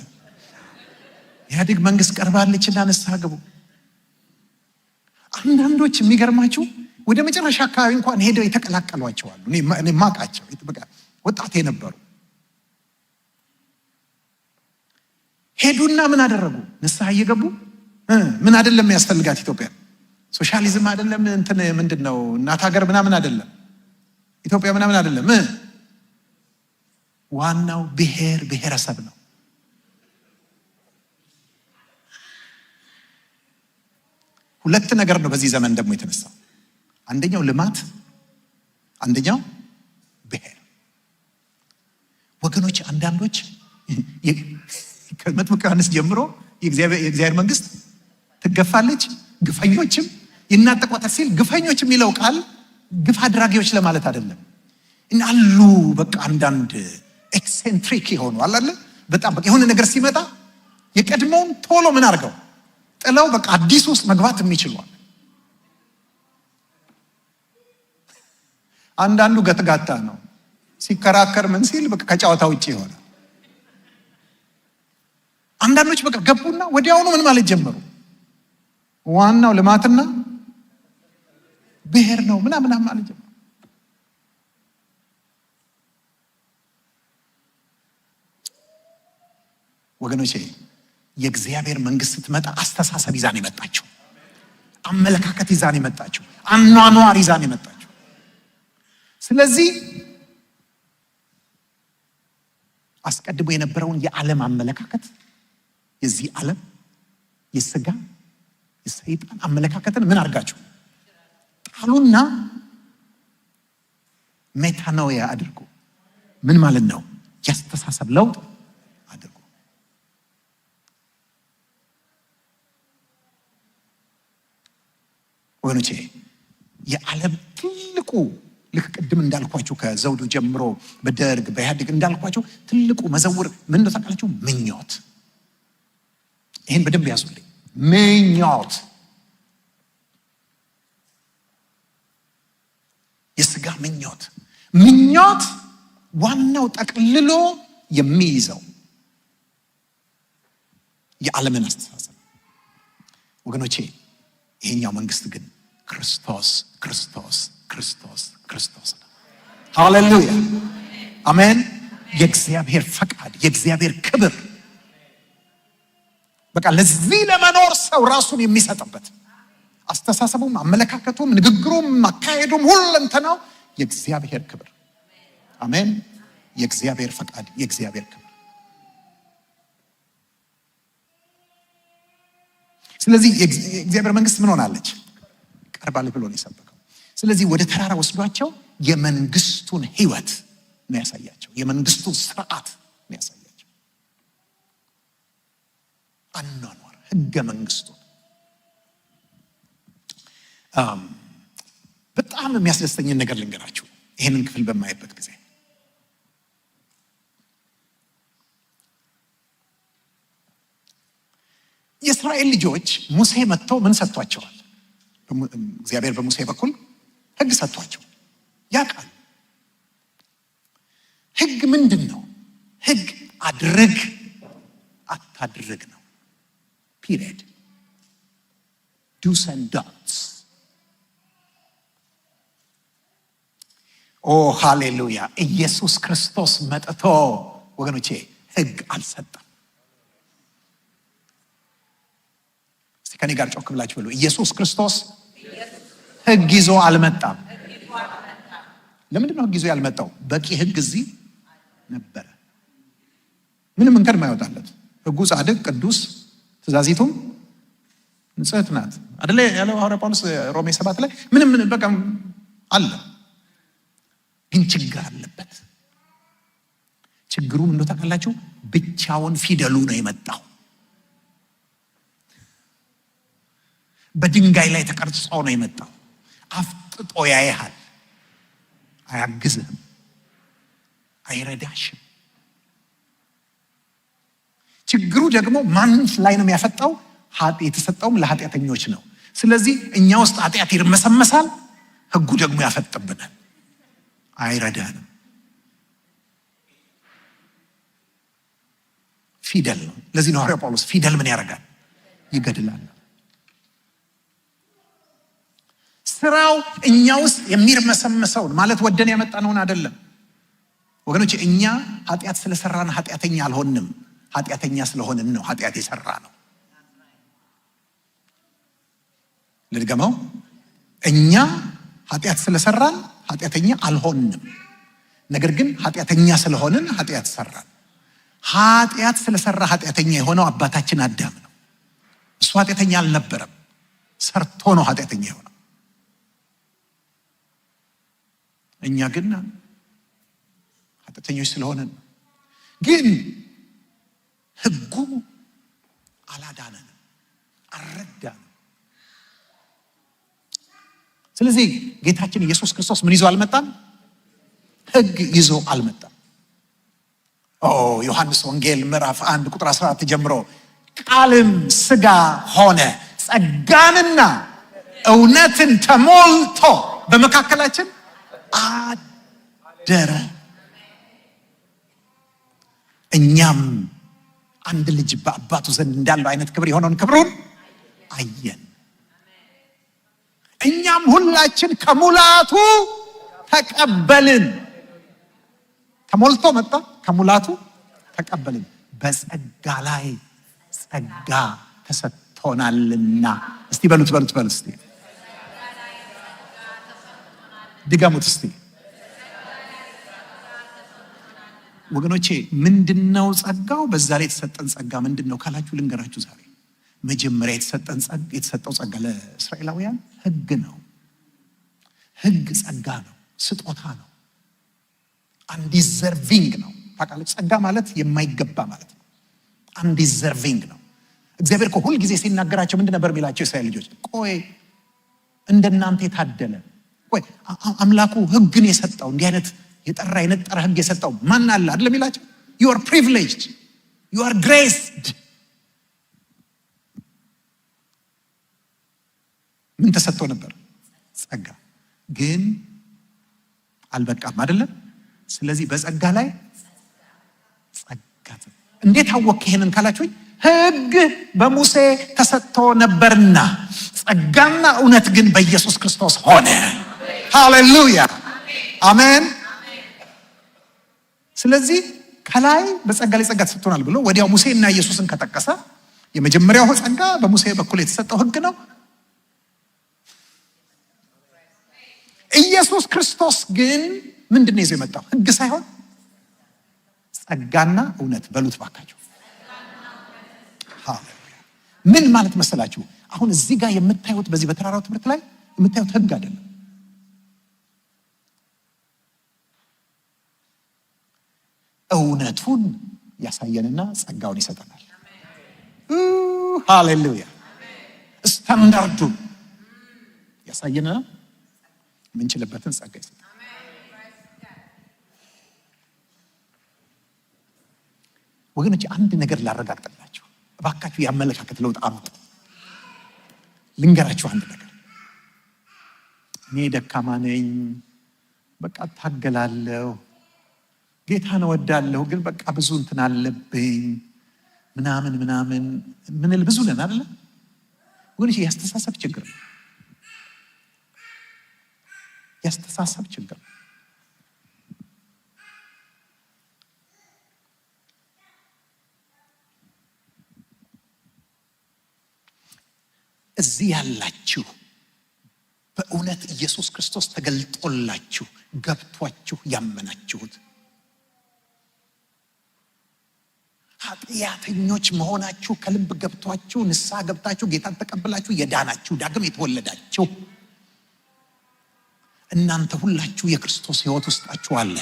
የኢህአዴግ መንግስት ቀርባለችና ንስሐ ገቡ። አንዳንዶች የሚገርማችሁ ወደ መጨረሻ አካባቢ እንኳን ሄደው የተቀላቀሏቸዋሉ። እኔ ማቃቸው ወጣት የነበሩ ሄዱና ምን አደረጉ? ንስሐ እየገቡ ምን አይደለም የሚያስፈልጋት ኢትዮጵያ፣ ሶሻሊዝም አይደለም፣ እንትን ምንድነው እናት ሀገር ምናምን አይደለም፣ ኢትዮጵያ ምናምን አይደለም። ዋናው ብሔር ብሔረሰብ ነው። ሁለት ነገር ነው በዚህ ዘመን ደግሞ የተነሳው። አንደኛው ልማት፣ አንደኛው ብሔር። ወገኖች አንዳንዶች ከመጥምቁ ዮሐንስ ጀምሮ የእግዚአብሔር መንግስት ትገፋለች፣ ግፈኞችም ይናጠቋታል ሲል ግፈኞች የሚለው ቃል ግፍ አድራጊዎች ለማለት አይደለም። አሉ በቃ አንዳንድ ኤክሴንትሪክ የሆኑ አላለ በጣም በቃ የሆነ ነገር ሲመጣ የቀድሞውን ቶሎ ምን አድርገው ጥለው በቃ አዲስ ውስጥ መግባት የሚችሏል። አንዳንዱ ገትጋታ ነው፣ ሲከራከር ምን ሲል በቃ ከጨዋታ ውጪ ይሆናል። አንዳንዶች በቃ ገቡና ወዲያውኑ ምን ማለት ጀመሩ? ዋናው ልማትና ብሔር ነው ምናምን ማለት ጀመሩ። ወገኖቼ የእግዚአብሔር መንግስት ስትመጣ አስተሳሰብ ይዛን የመጣችው፣ አመለካከት ይዛን የመጣችው፣ አኗኗር ይዛን የመጣችው። ስለዚህ አስቀድሞ የነበረውን የዓለም አመለካከት፣ የዚህ ዓለም የስጋ የሰይጣን አመለካከትን ምን አድርጋችሁ ጣሉና ሜታኖያ አድርጉ። ምን ማለት ነው? ያስተሳሰብ ለውጥ አድርጉ። ወገኖቼ የዓለም ትልቁ ልክ ቅድም እንዳልኳችሁ ከዘውዱ ጀምሮ በደርግ በኢህአዴግ እንዳልኳችሁ ትልቁ መዘውር ምን እንደው ታውቃላችሁ? ምኞት። ይህን በደንብ ያዙልኝ። ምኞት የስጋ ምኞት ዋናው ጠቅልሎ የሚይዘው የዓለምን አስተሳሰብ ወገኖቼ። ይሄኛው መንግስት ግን ክርስቶስ ክርስቶስ ክርስቶስ ክርስቶስ ነው። ሃሌሉያ አሜን። የእግዚአብሔር ፈቃድ፣ የእግዚአብሔር ክብር፣ በቃ ለዚህ ለመኖር ሰው ራሱን የሚሰጥበት አስተሳሰቡም፣ አመለካከቱም፣ ንግግሩም፣ አካሄዱም ሁለንተናው የእግዚአብሔር ክብር። አሜን። የእግዚአብሔር ፈቃድ፣ የእግዚአብሔር ክብር። ስለዚህ የእግዚአብሔር መንግስት ምን ሆናለች? ቀርባለች ብሎ ነው የሰበከው። ስለዚህ ወደ ተራራ ወስዷቸው የመንግስቱን ህይወት ነው ያሳያቸው። የመንግስቱን ስርዓት ነው ያሳያቸው። አኗኗር፣ ህገ መንግስቱን። በጣም የሚያስደስተኝን ነገር ልንገራችሁ ይህንን ክፍል በማየበት ጊዜ። የእስራኤል ልጆች ሙሴ መጥቶ ምን ሰጥቷቸዋል? እግዚአብሔር በሙሴ በኩል ህግ ሰጥቷቸው ያውቃል። ህግ ምንድን ነው? ህግ አድርግ አታድርግ ነው። ፒሪየድ። ዱስ ኤንድ ዶንትስ። ኦ ሃሌሉያ። ኢየሱስ ክርስቶስ መጥቶ ወገኖቼ ህግ አልሰጠም። እስቲ ከኔ ጋር ጮክ ብላችሁ በሉ፣ ኢየሱስ ክርስቶስ ህግ ይዞ አልመጣም። ለምንድን ነው ህግ ይዞ ያልመጣው? በቂ ህግ እዚህ ነበረ፣ ምንም እንከን ማይወጣለት። ህጉ ጻድቅ፣ ቅዱስ፣ ትእዛዚቱም ንጽሕት ናት አይደለ ያለው ሐዋርያ ጳውሎስ ሮሜ 7 ላይ። ምንም በቃ አለ፣ ግን ችግር አለበት። ችግሩ ምን እንደሆነ ታውቃላችሁ? ብቻውን ፊደሉ ነው የመጣው። በድንጋይ ላይ ተቀርጾ ነው የመጣው። አፍጥጦ ያይሃል፣ አያግዝህም፣ አይረዳሽም። ችግሩ ደግሞ ማን ላይ ነው የሚያፈጣው? የተሰጠውም ለኃጢአተኞች ነው። ስለዚህ እኛ ውስጥ ኃጢአት ይርመሰመሳል፣ ህጉ ደግሞ ያፈጥብናል፣ አይረዳንም። ፊደል ነው። ለዚህ ነው ሐዋርያው ጳውሎስ ፊደል ምን ያደርጋል? ይገድላል። ስራው እኛ ውስጥ የሚርመሰመሰውን ማለት ወደን ያመጣነውን አይደለም ወገኖች። እኛ ኃጢአት ስለሰራን ኃጢአተኛ አልሆንም። ኃጢአተኛ ስለሆንን ነው ኃጢአት የሰራ ነው። ልድገመው። እኛ ኃጢአት ስለሰራን ኃጢአተኛ አልሆንም። ነገር ግን ኃጢአተኛ ስለሆንን ኃጢአት ሰራን። ኃጢአት ስለሰራ ኃጢአተኛ የሆነው አባታችን አዳም ነው። እሱ ኃጢአተኛ አልነበረም፣ ሰርቶ ነው ኃጢአተኛ የሆነው። እኛ ግን ኃጢአተኞች ስለሆንን ነው። ግን ህጉ አላዳነንም፣ አልረዳንም። ስለዚህ ጌታችን ኢየሱስ ክርስቶስ ምን ይዞ አልመጣም? ህግ ይዞ አልመጣም። ዮሐንስ ወንጌል ምዕራፍ 1 ቁጥር 14 ጀምሮ ቃልም ስጋ ሆነ ጸጋንና እውነትን ተሞልቶ በመካከላችን አደረ። እኛም አንድ ልጅ በአባቱ ዘንድ እንዳለው አይነት ክብር የሆነውን ክብሩን አየን። እኛም ሁላችን ከሙላቱ ተቀበልን። ተሞልቶ መጣ፣ ከሙላቱ ተቀበልን። በጸጋ ላይ ጸጋ ተሰጥቶናልና። እስቲ በሉት እስቲ ድገሙት እስቲ ወገኖቼ። ምንድነው ጸጋው? በዛ ላይ የተሰጠን ጸጋ ምንድነው ካላችሁ ልንገራችሁ ዛሬ። መጀመሪያ የተሰጠው ጸጋ ለእስራኤላውያን ህግ ነው። ህግ ጸጋ ነው፣ ስጦታ ነው፣ አንዲዘርቪንግ ነው። ታውቃለች፣ ጸጋ ማለት የማይገባ ማለት ነው። አንዲዘርቪንግ ነው። እግዚአብሔር እኮ ሁል ጊዜ ሲናገራቸው ምንድን ነበር የሚላቸው? እስራኤል ልጆች ቆይ እንደናንተ የታደለ ቆይ አምላኩ ህግን የሰጠው እንዲህ አይነት የጠራ የነጠረ ህግ የሰጠው ማን አለ አይደለም የሚላቸው? you are privileged, you are graced። ምን ተሰጥቶ ነበር? ጸጋ። ግን አልበቃም አይደለም። ስለዚህ በጸጋ ላይ ጸጋ። እንዴት አወቅ ይሄንን ካላችሁኝ፣ ሕግ በሙሴ ተሰጥቶ ነበርና ጸጋና እውነት ግን በኢየሱስ ክርስቶስ ሆነ። ሃሌሉያ አሜን። ስለዚህ ከላይ በጸጋ ላይ ጸጋ ተሰጥቶናል ብሎ ወዲያው ሙሴና ኢየሱስን ከጠቀሰ የመጀመሪያው ጸጋ በሙሴ በኩል የተሰጠው ሕግ ነው። ኢየሱስ ክርስቶስ ግን ምንድን ነው ይዞ የመጣው? ሕግ ሳይሆን ጸጋና እውነት በሉት ባካቸው። ሃሌሉያ። ምን ማለት መሰላችሁ? አሁን እዚህ ጋር የምታዩት በዚህ በተራራው ትምህርት ላይ የምታዩት ሕግ አይደለም። እውነቱን ያሳየንና ጸጋውን ይሰጠናል። ሃሌሉያ። ስታንዳርዱን ያሳየንና ምንችልበትን ጸጋ ይሰጠናል። ወገኖች አንድ ነገር ላረጋግጥላችሁ እባካችሁ፣ የአመለካከት ለውጥ አምጡ። ልንገራችሁ አንድ ነገር። እኔ ደካማ ነኝ፣ በቃ ታገላለሁ፣ ጌታን እወዳለሁ፣ ግን በቃ ብዙ እንትን አለብኝ ምናምን ምንል ብዙ ነን አይደለ? ወገኖች ያስተሳሰብ ችግር ነው። ያስተሳሰብ ችግር ነው። እዚህ ያላችሁ በእውነት ኢየሱስ ክርስቶስ ተገልጦላችሁ ገብቷችሁ ያመናችሁት ኃጢአተኞች መሆናችሁ ከልብ ገብቷችሁ ንስሐ ገብታችሁ ጌታን ተቀብላችሁ የዳናችሁ ዳግም የተወለዳችሁ እናንተ ሁላችሁ የክርስቶስ ሕይወት ውስጣችሁ አለ።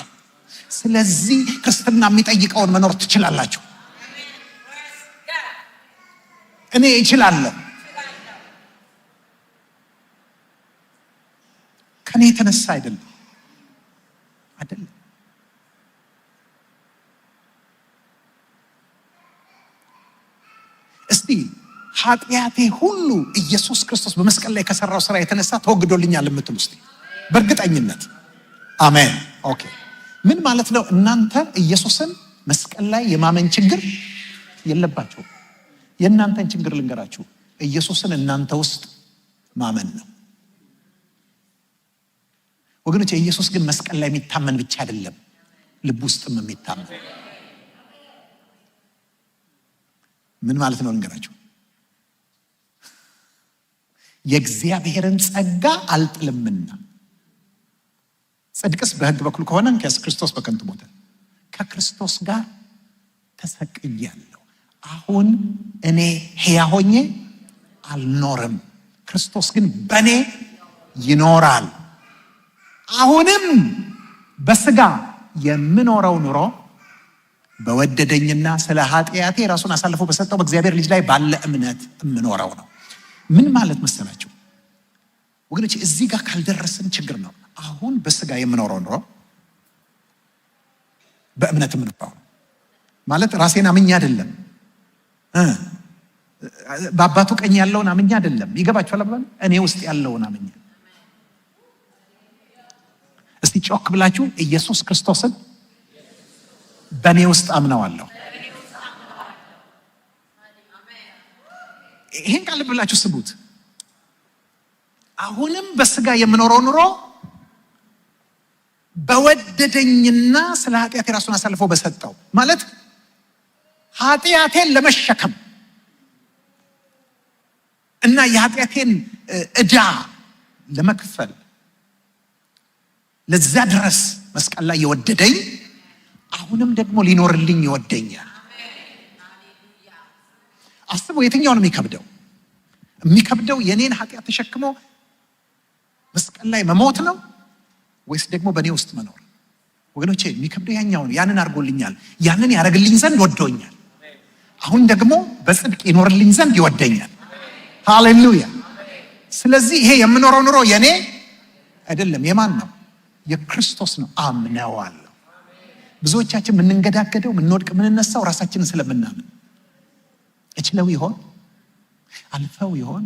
ስለዚህ ክርስትና የሚጠይቀውን መኖር ትችላላችሁ። እኔ እችላለሁ። ከኔ የተነሳ አይደለም። እስቲ ኃጢአቴ ሁሉ ኢየሱስ ክርስቶስ በመስቀል ላይ ከሰራው ስራ የተነሳ ተወግዶልኛል የምትሉ እስቲ በእርግጠኝነት አሜን። ኦኬ፣ ምን ማለት ነው? እናንተ ኢየሱስን መስቀል ላይ የማመን ችግር የለባችሁ። የእናንተን ችግር ልንገራችሁ፣ ኢየሱስን እናንተ ውስጥ ማመን ነው። ወገኖች ኢየሱስ ግን መስቀል ላይ የሚታመን ብቻ አይደለም፣ ልብ ውስጥም የሚታመን። ምን ማለት ነው ልንገራችሁ፣ የእግዚአብሔርን ጸጋ አልጥልምና። ጽድቅስ በሕግ በኩል ከሆነ ኢየሱስ ክርስቶስ በከንቱ ሞተ፣ ከክርስቶስ ጋር ተሰቅያለሁ። አሁን እኔ ሕያው ሆኜ አልኖርም፣ ክርስቶስ ግን በእኔ ይኖራል። አሁንም በስጋ የምኖረው ኑሮ በወደደኝና ስለ ኃጢአቴ ራሱን አሳልፎ በሰጠው በእግዚአብሔር ልጅ ላይ ባለ እምነት የምኖረው ነው። ምን ማለት መሰላችሁ ወገኖች፣ እዚህ ጋር ካልደረስን ችግር ነው። አሁን በስጋ የምኖረው ኑሮ በእምነት የምንባው ማለት ራሴን አምኜ አይደለም፣ በአባቱ ቀኝ ያለውን አምኜ አይደለም። ይገባችኋል? እኔ ውስጥ ያለውን አምኜ። እስቲ ጮክ ብላችሁ ኢየሱስ ክርስቶስን በእኔ ውስጥ አምነዋለሁ። ይሄን ቃል ብላችሁ ስቡት። አሁንም በስጋ የምኖረው ኑሮ በወደደኝና ስለ ኃጢአቴ ራሱን አሳልፎ በሰጠው ማለት ኃጢአቴን ለመሸከም እና የኃጢአቴን ዕዳ ለመክፈል ለዛ ድረስ መስቀል ላይ የወደደኝ አሁንም ደግሞ ሊኖርልኝ ይወደኛል። አስቡ፣ የትኛው ነው የሚከብደው? የሚከብደው የኔን ኃጢአት ተሸክሞ መስቀል ላይ መሞት ነው ወይስ ደግሞ በእኔ ውስጥ መኖር? ወገኖቼ የሚከብደው ያኛው ነው። ያንን አድርጎልኛል፣ ያንን ያደርግልኝ ዘንድ ወዶኛል። አሁን ደግሞ በጽድቅ ይኖርልኝ ዘንድ ይወደኛል። ሃሌሉያ። ስለዚህ ይሄ የምኖረው ኑሮ የኔ አይደለም። የማን ነው? የክርስቶስ ነው። አምነዋለሁ። ብዙዎቻችን የምንንገዳገደው የምንወድቅ የምንነሳው ራሳችንን ስለምናምን እችለው ይሆን አልፈው ይሆን?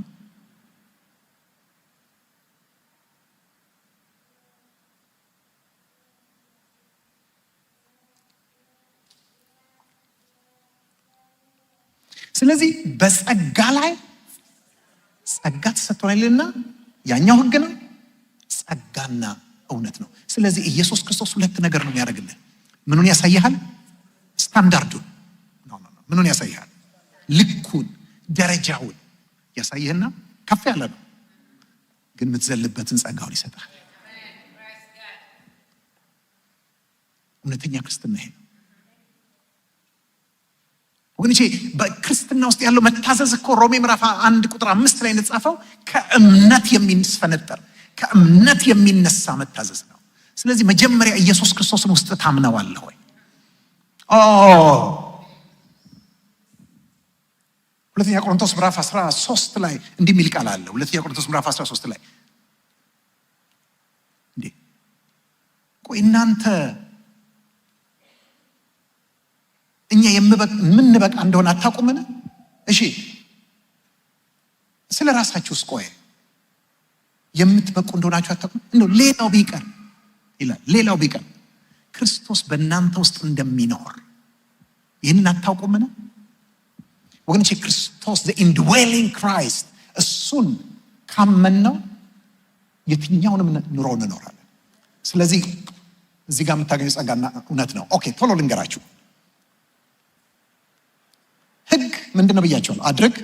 ስለዚህ በጸጋ ላይ ጸጋ ተሰጥቶናልና ያኛው ህግ ነው፣ ጸጋና እውነት ነው። ስለዚህ ኢየሱስ ክርስቶስ ሁለት ነገር ነው የሚያደርግልን። ምኑን ያሳይሃል? ስታንዳርዱን ምኑን ያሳይሃል? ልኩን፣ ደረጃውን ያሳይህና ከፍ ያለ ነው፣ ግን የምትዘልበትን ጸጋውን ይሰጣል። እውነተኛ ክርስትና ይሄ ነው ወገኖቼ። በክርስትና ውስጥ ያለው መታዘዝ እኮ ሮሜ ምዕራፍ 1 ቁጥር 5 ላይ እንደተጻፈው ከእምነት የሚስፈነጠር ከእምነት የሚነሳ መታዘዝ ነው። ስለዚህ መጀመሪያ ኢየሱስ ክርስቶስን ውስጥ ታምነዋለህ ወይ? ሁለተኛ ቆሮንቶስ ምዕራፍ 13 ላይ እንዲህ የሚል ቃል አለ። ሁለተኛ ቆሮንቶስ ምዕራፍ 13 ላይ እንዴ ቆይ እናንተ እኛ የምንበቃ እንደሆነ አታውቁምን? እሺ ስለ ራሳችሁስ ቆይ የምትበቁ እንደሆናችሁ አታውቁም? እንደው ሌላው ቢቀር ይላል፣ ሌላው ቢቀር ክርስቶስ በእናንተ ውስጥ እንደሚኖር ይህንን አታውቁምን? ወገኖቼ ክርስቶስ the indwelling Christ እሱን ካመንነው የትኛውንም ኑሮ እንኖራለን። ስለዚህ እዚህ ጋር የምታገኙ ጸጋና እውነት ነው። ኦኬ ቶሎ ልንገራችሁ። ህግ ምንድን ነው ብያቸዋለሁ? አድርግ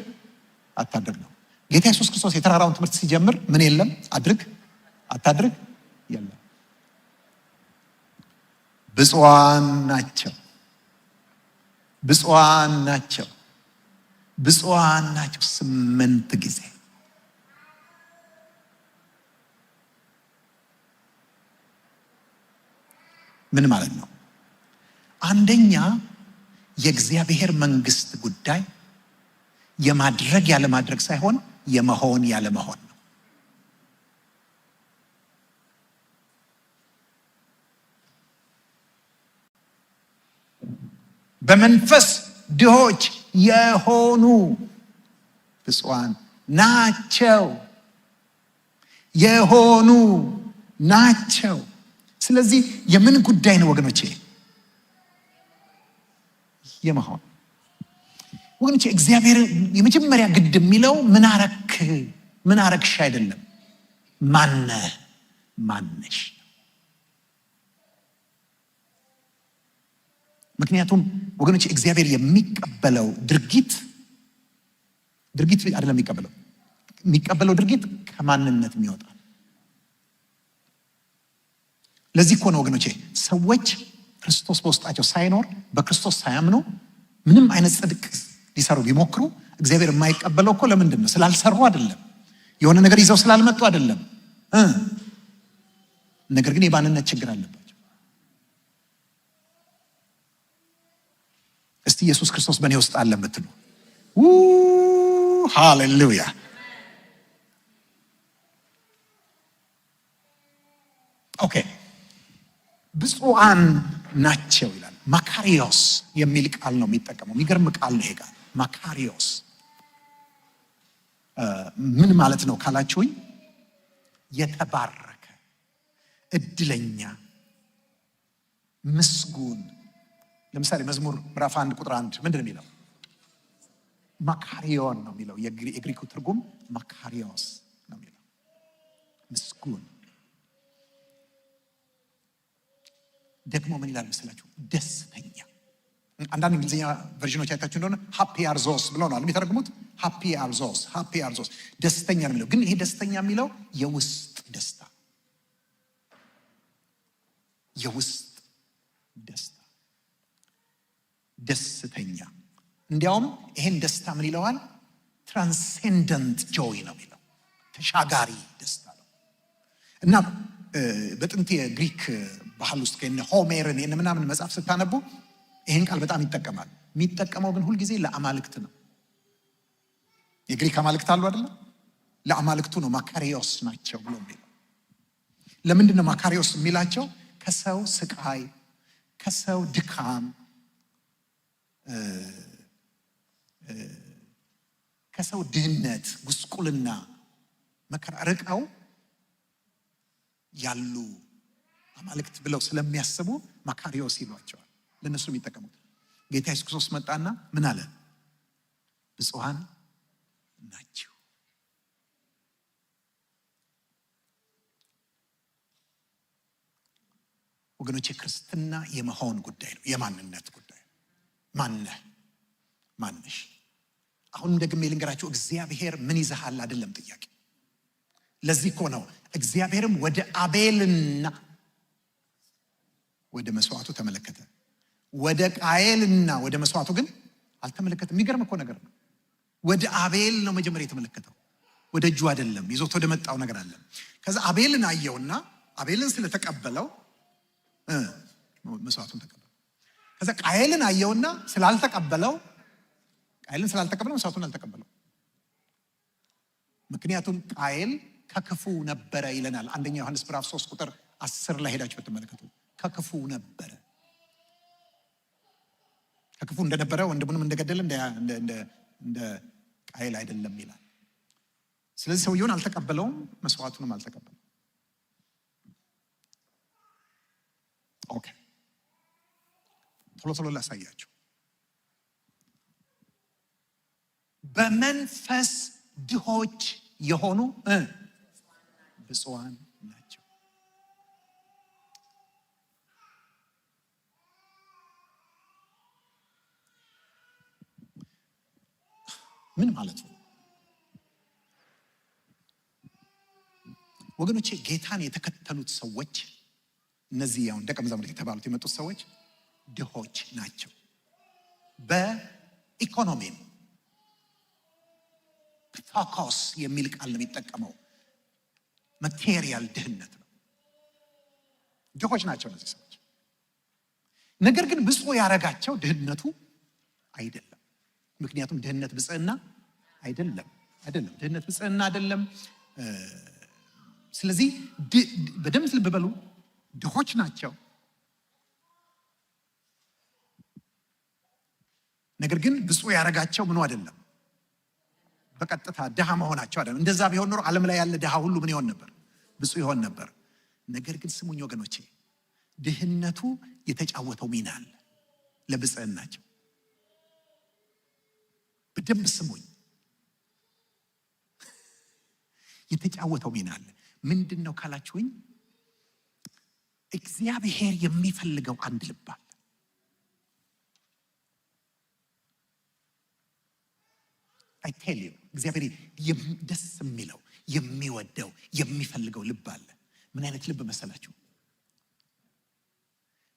አታድርግ ነው። ጌታ ኢየሱስ ክርስቶስ የተራራውን ትምህርት ሲጀምር ምን የለም? አድርግ አታድርግ የለም። ብፁዓን ናቸው፣ ብፁዓን ናቸው፣ ብፁዓን ናቸው 8 ጊዜ። ምን ማለት ነው? አንደኛ የእግዚአብሔር መንግስት ጉዳይ የማድረግ ያለማድረግ ሳይሆን የመሆን ያለመሆን ነው። በመንፈስ ድሆች የሆኑ ብፁዓን ናቸው፣ የሆኑ ናቸው። ስለዚህ የምን ጉዳይ ነው ወገኖቼ? የመሆን ወገኖቼ። እግዚአብሔር የመጀመሪያ ግድ የሚለው ምን አረክ ምን አረክሽ አይደለም፣ ማነህ ማነሽ። ምክንያቱም ወገኖቼ እግዚአብሔር የሚቀበለው ድርጊት አይደለም። የሚቀበለው ድርጊት ከማንነት የሚወጣ። ለዚህ እኮ ነው ወገኖቼ ሰዎች ክርስቶስ በውስጣቸው ሳይኖር በክርስቶስ ሳያምኑ ምንም አይነት ጽድቅ ሊሰሩ ቢሞክሩ እግዚአብሔር የማይቀበለው እኮ ለምንድን ነው? ስላልሰሩ አይደለም፣ የሆነ ነገር ይዘው ስላልመጡ አይደለም። ነገር ግን የማንነት ችግር አለባቸው። እስቲ ኢየሱስ ክርስቶስ በእኔ ውስጥ አለ የምትሉ ሃሌሉያ። ኦኬ ብፁዓን ናቸው ይላል። ማካሪዮስ የሚል ቃል ነው የሚጠቀመው። የሚገርም ቃል ነው ይሄ ቃል ማካሪዮስ። ምን ማለት ነው ካላችሁኝ፣ የተባረከ፣ እድለኛ፣ ምስጉን። ለምሳሌ መዝሙር ምዕራፍ 1 ቁጥር 1 ምንድን ነው የሚለው? ማካሪዮን ነው የሚለው። የግሪኩ ትርጉም ማካሪዮስ ነው የሚለው፣ ምስጉን። ደግሞ ምን ይላል መስላችሁ? ደስተኛ። አንዳንድ እንግሊዝኛ ቨርዥኖች አይታችሁ እንደሆነ ሃፒ አርዞስ ብለው ነው የሚተረጉሙት። ሃፒ አርዞስ ደስተኛ ነው የሚለው። ግን ይሄ ደስተኛ የሚለው የውስጥ ደስታ፣ የውስጥ ደስታ፣ ደስተኛ። እንዲያውም ይሄን ደስታ ምን ይለዋል? ትራንሴንደንት ጆይ ነው የሚለው፣ ተሻጋሪ ደስታ ነው። እና በጥንት የግሪክ ባህል ውስጥ ከነ ሆሜርን የነ ምናምን መጽሐፍ ስታነቡ ይሄን ቃል በጣም ይጠቀማል። የሚጠቀመው ግን ሁልጊዜ ለአማልክት ነው። የግሪክ አማልክት አሉ አይደለ? ለአማልክቱ ነው ማካሪዮስ ናቸው ብሎ የሚለው። ለምንድን ነው ማካሪዮስ የሚላቸው? ከሰው ስቃይ፣ ከሰው ድካም፣ ከሰው ድህነት፣ ጉስቁልና፣ መከራ ርቀው ያሉ አማልክት ብለው ስለሚያስቡ ማካሪዮስ ይሏቸዋል። ለነሱ የሚጠቀሙት። ጌታ ኢየሱስ ክርስቶስ መጣና ምን አለ? ብፁዓን ናቸው። ወገኖቼ ክርስትና የመሆን ጉዳይ ነው፣ የማንነት ጉዳይ። ማነህ? ማነሽ? አሁን ደግሜ ልንገራችሁ፣ እግዚአብሔር ምን ይዘሃል አይደለም ጥያቄ። ለዚህ እኮ ነው እግዚአብሔርም ወደ አቤልና ወደ መስዋዕቱ ተመለከተ፣ ወደ ቃየልና ወደ መስዋዕቱ ግን አልተመለከተም። የሚገርም እኮ ነገር ነው። ወደ አቤል ነው መጀመሪያ የተመለከተው፣ ወደ እጁ አይደለም፣ ይዞት ወደ መጣው ነገር አለ። ከዛ አቤልን አየውና አቤልን ስለተቀበለው መስዋዕቱን ተቀበለው። ከዛ ቃየልን አየውና ስላልተቀበለው መስዋዕቱን አልተቀበለው። ምክንያቱም ቃየል ከክፉ ነበረ ይለናል። አንደኛ ዮሐንስ ምዕራፍ 3 ቁጥር 10 ላይ ሄዳችሁ ብትመለከቱ ከክፉ ነበረ። ከክፉ እንደነበረ ወንድሙንም እንደገደለ እንደ ቃየል አይደለም ይላል። ስለዚህ ሰውየውን አልተቀበለውም፣ መስዋዕቱንም አልተቀበለው። ኦኬ፣ ቶሎ ላሳያችሁ። በመንፈስ ድሆች የሆኑ ብፁዓን ናቸው። ምን ማለት ነው ወገኖቼ? ጌታን የተከተሉት ሰዎች፣ እነዚህ ያው ደቀ መዛሙርት የተባሉት የመጡት ሰዎች ድሆች ናቸው። በኢኮኖሚም ፎከስ የሚል ቃል ነው የሚጠቀመው። ማቴሪያል ድህነት ነው። ድሆች ናቸው እነዚህ ሰዎች። ነገር ግን ብፁዕ ያረጋቸው ድህነቱ አይደለም። ምክንያቱም ድህነት ብፅዕና አይደለም። ድህነት ብፅዕና አይደለም። ስለዚህ በደንብ ልብ በሉ፣ ድሆች ናቸው። ነገር ግን ብፁዕ ያረጋቸው ምኑ አይደለም፣ በቀጥታ ድሃ መሆናቸው አይደለም። እንደዛ ቢሆን ኖሮ ዓለም ላይ ያለ ድሃ ሁሉ ምን ይሆን ነበር? ብፁዕ ይሆን ነበር። ነገር ግን ስሙኝ ወገኖቼ፣ ድህነቱ የተጫወተው ሚና አለ ለብፅዕናቸው። በደንብ ስሙኝ፣ የተጫወተው ሚና አለ። ምንድን ነው ካላችሁኝ፣ እግዚአብሔር የሚፈልገው አንድ ልብ አለ። አይ ቴል ዩ እግዚአብሔር ደስ የሚለው የሚወደው የሚፈልገው ልብ አለ። ምን አይነት ልብ መሰላችሁ?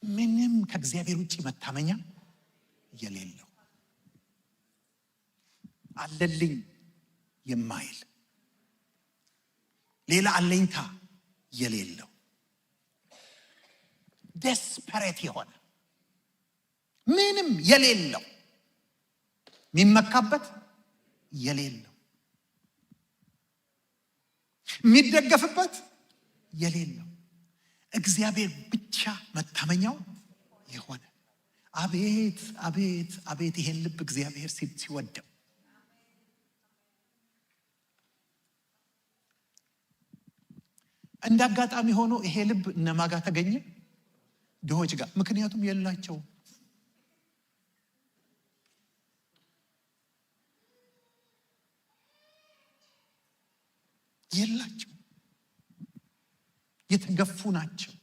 ምንም ከእግዚአብሔር ውጭ መታመኛ የሌለው፣ አለልኝ የማይል፣ ሌላ አለኝታ የሌለው፣ ዴስፐሬት የሆነ ምንም የሌለው፣ የሚመካበት የሌለው፣ የሚደገፍበት የሌለው፣ እግዚአብሔር ብቻ መታመኛው የሆነ። አቤት አቤት አቤት! ይሄን ልብ እግዚአብሔር ሲወደው። እንደ አጋጣሚ ሆኖ ይሄ ልብ እነማጋ ተገኘ? ድሆች ጋር። ምክንያቱም የላቸው የተገፉ ናቸው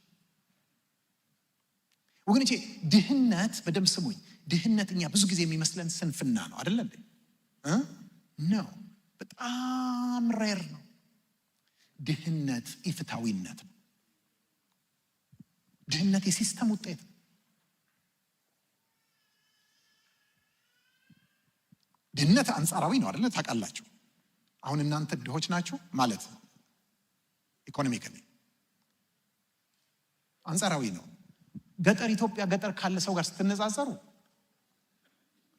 ወገኖቼ። ድህነት በደንብ ስሙኝ፣ ድህነት እኛ ብዙ ጊዜ የሚመስለን ስንፍና ነው አይደለ እንዴ? ነው። በጣም ሬር ነው። ድህነት ኢፍታዊነት ነው። ድህነት የሲስተም ውጤት ነው። ድህነት አንጻራዊ ነው አይደለ? ታውቃላችሁ። አሁን እናንተ ድሆች ናችሁ ማለት ኢኮኖሚካሊ አንጻራዊ ነው። ገጠር ኢትዮጵያ ገጠር ካለ ሰው ጋር ስትነጻጸሩ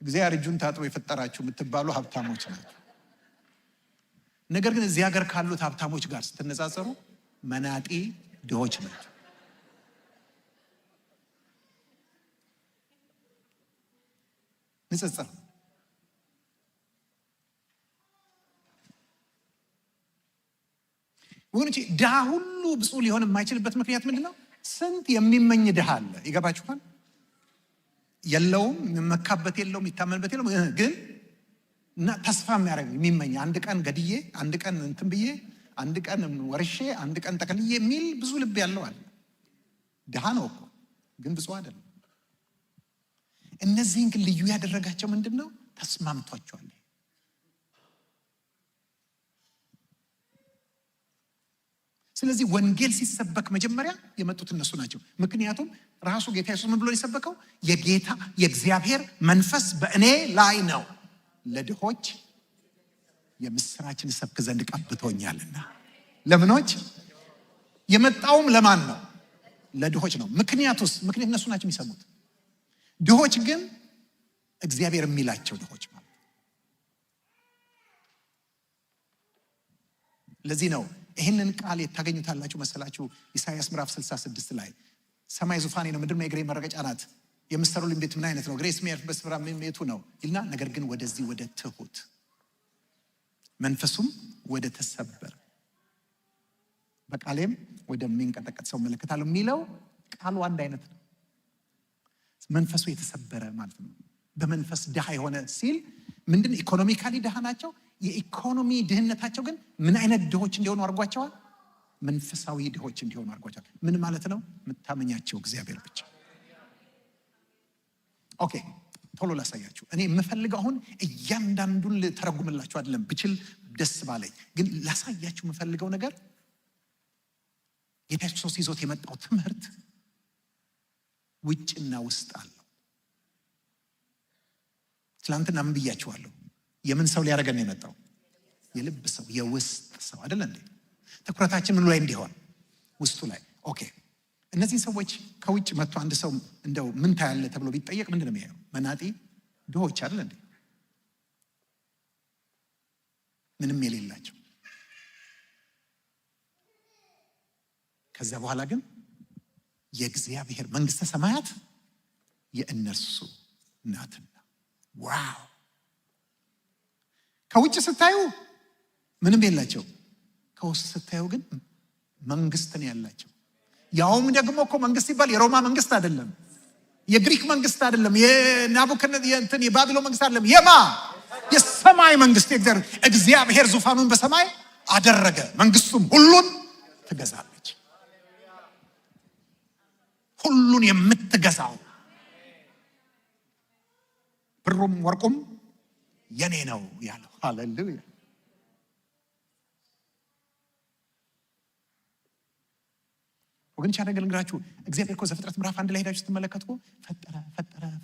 እግዚአብሔር እጁን ታጥቦ የፈጠራችሁ የምትባሉ ሀብታሞች ናቸው። ነገር ግን እዚህ ሀገር ካሉት ሀብታሞች ጋር ስትነጻጸሩ መናጢ ድሆች ናቸው። ንጽጽር ወገኖቼ። ድሃ ሁሉ ብፁዕ ሊሆን የማይችልበት ምክንያት ምንድን ነው? ስንት የሚመኝ ድሃ አለ። ይገባችኋል? የለውም፣ የሚመካበት የለውም፣ የሚታመንበት የለውም። ግን እና ተስፋ የሚያደርግ የሚመኝ አንድ ቀን ገድዬ፣ አንድ ቀን እንትን ብዬ፣ አንድ ቀን ወርሼ፣ አንድ ቀን ጠቅልዬ የሚል ብዙ ልብ ያለው አለ። ድሃ ነው እኮ ግን ብፁዕ አይደለም። እነዚህን ግን ልዩ ያደረጋቸው ምንድን ነው? ተስማምቷቸዋል። ስለዚህ ወንጌል ሲሰበክ መጀመሪያ የመጡት እነሱ ናቸው። ምክንያቱም ራሱ ጌታ ኢየሱስ ምን ብሎ የሰበከው? የጌታ የእግዚአብሔር መንፈስ በእኔ ላይ ነው፣ ለድሆች የምስራችን ሰብክ ዘንድ ቀብቶኛልና። ለምኖች? የመጣውም ለማን ነው? ለድሆች ነው። ምክንያት እነሱ ናቸው የሚሰሙት። ድሆች ግን እግዚአብሔር የሚላቸው ድሆች ማለት። ለዚህ ነው ይህንን ቃል የታገኙታላችሁ መሰላችሁ? ኢሳይያስ ምዕራፍ 66 ላይ ሰማይ ዙፋኔ ነው፣ ምድር የእግሬ መረገጫ ናት፣ የምትሰሩልኝ ቤት ምን አይነት ነው? ግሬስ የሚያርፍበት ስፍራ የቱ ነው ይልና፣ ነገር ግን ወደዚህ ወደ ትሁት መንፈሱም ወደ ተሰበር በቃሌም ወደሚንቀጠቀጥ ሰው እመለከታለሁ የሚለው ቃሉ አንድ አይነት ነው። መንፈሱ የተሰበረ ማለት ነው። በመንፈስ ድሃ የሆነ ሲል ምንድን? ኢኮኖሚካሊ ድሃ ናቸው። የኢኮኖሚ ድህነታቸው ግን ምን አይነት ድሆች እንዲሆኑ አድርጓቸዋል? መንፈሳዊ ድሆች እንዲሆኑ አድርጓቸዋል። ምን ማለት ነው? የምታመኛቸው እግዚአብሔር ብቻ። ኦኬ፣ ቶሎ ላሳያችሁ። እኔ የምፈልገው አሁን እያንዳንዱን ልተረጉምላችሁ አይደለም፣ ብችል ደስ ባለኝ፣ ግን ላሳያችሁ የምፈልገው ነገር ጌታ ኢየሱስ ይዞት የመጣው ትምህርት ውጭና ውስጥ አለው። ትላንትና ምን ብያችኋለሁ? የምን ሰው ሊያደርገን ነው የመጣው? የልብ ሰው፣ የውስጥ ሰው አይደል እንዴ? ትኩረታችን ምን ላይ እንዲሆን? ውስጡ ላይ። ኦኬ፣ እነዚህ ሰዎች ከውጭ መጥቶ አንድ ሰው እንደው ምን ታያለ ተብሎ ቢጠየቅ ምንድን ነው የሚያየው? መናጢ ድሆች አይደል እንዴ? ምንም የሌላቸው። ከዛ በኋላ ግን የእግዚአብሔር መንግስተ ሰማያት የእነርሱ ናትና። ዋው! ከውጭ ስታዩ ምንም የላቸው፣ ከውስጥ ስታዩ ግን መንግስትን ያላቸው። ያውም ደግሞ እኮ መንግስት ሲባል የሮማ መንግስት አይደለም፣ የግሪክ መንግስት አይደለም፣ የናቡከደነጾር የባቢሎን መንግስት አይደለም። የሰማይ መንግስት። እግዚአብሔር ዙፋኑን በሰማይ አደረገ፣ መንግስቱም ሁሉን ትገዛለች። ሁሉን የምትገዛው ብሩም ወርቁም የኔ ነው ያለው። ሃሌሉያ! ወገን ቻናገል እንግራችሁ እግዚአብሔር እኮ ዘፍጥረት ምዕራፍ 1 ላይ ሄዳችሁ ስትመለከቱ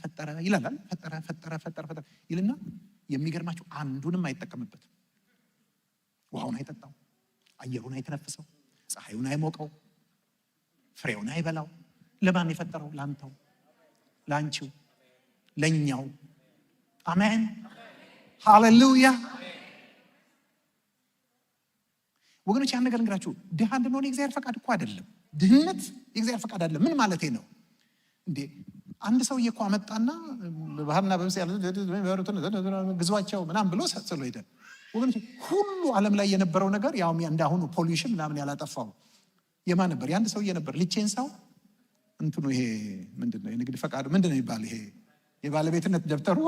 ፈጠረ ይላል። ፈጠረ ይልና የሚገርማችሁ አንዱንም አይጠቀምበትም። ውሃውን አይጠጣው፣ አየሩን አይተነፍሰው፣ ፀሐዩን አይሞቀው፣ ፍሬውን አይበላው። ለማን የፈጠረው? ላንተው፣ ላንቺው፣ ለኛው። አሜን፣ ሃሌሉያ። ወገኖች ያን ነገር እንግራችሁ ድሃ እንድንሆን የእግዚአብሔር ፈቃድ እኮ አይደለም። ድህነት የእግዚአብሔር ፈቃድ አይደለም። ምን ማለቴ ነው እንዴ? አንድ ሰውዬ እኮ አመጣና በባህርና በምስ ግዟቸው ምናምን ብሎ ሰጥሎ ሄደ። ወገኖች ሁሉ ዓለም ላይ የነበረው ነገር ያው እንዳሁኑ ፖሊሽን ምናምን ያላጠፋው የማን ነበር? የአንድ ሰውዬ ነበር። ሊቼንሳው እንትኑ ይሄ ምንድነው? የንግድ ፈቃዱ ምንድነው ይባል? ይሄ የባለቤትነት ደብተሩ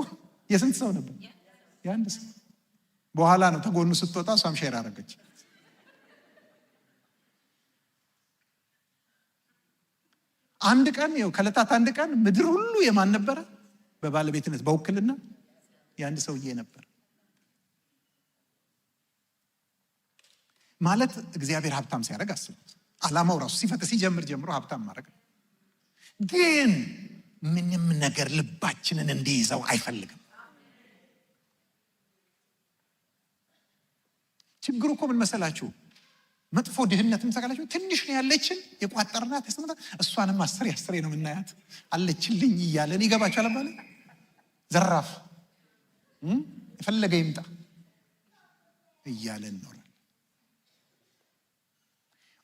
የስንት ሰው ነበር? የአንድ ሰው። በኋላ ነው ተጎኑ ስትወጣ እሷም ሼር አደረገች። አንድ ቀን ይኸው ከዕለታት አንድ ቀን ምድር ሁሉ የማን ነበረ? በባለቤትነት በውክልና የአንድ ሰውዬ ነበር። ማለት እግዚአብሔር ሀብታም ሲያደርግ አስቡት። ዓላማው ራሱ ሲጀምር ጀምሮ ሀብታም ማድረግ ነው። ግን ምንም ነገር ልባችንን እንዲይዘው አይፈልግም። ችግሩ እኮ ምን መሰላችሁ? መጥፎ ድህነትም ተካላችሁ ትንሽ ነው ያለችን የቋጠርናት ተስመታ እሷንም አስሬ ነው የምናያት አለችልኝ እያለን ይገባችኋል ማለት ዘራፍ የፈለገ ይምጣ እያለን ኖራል።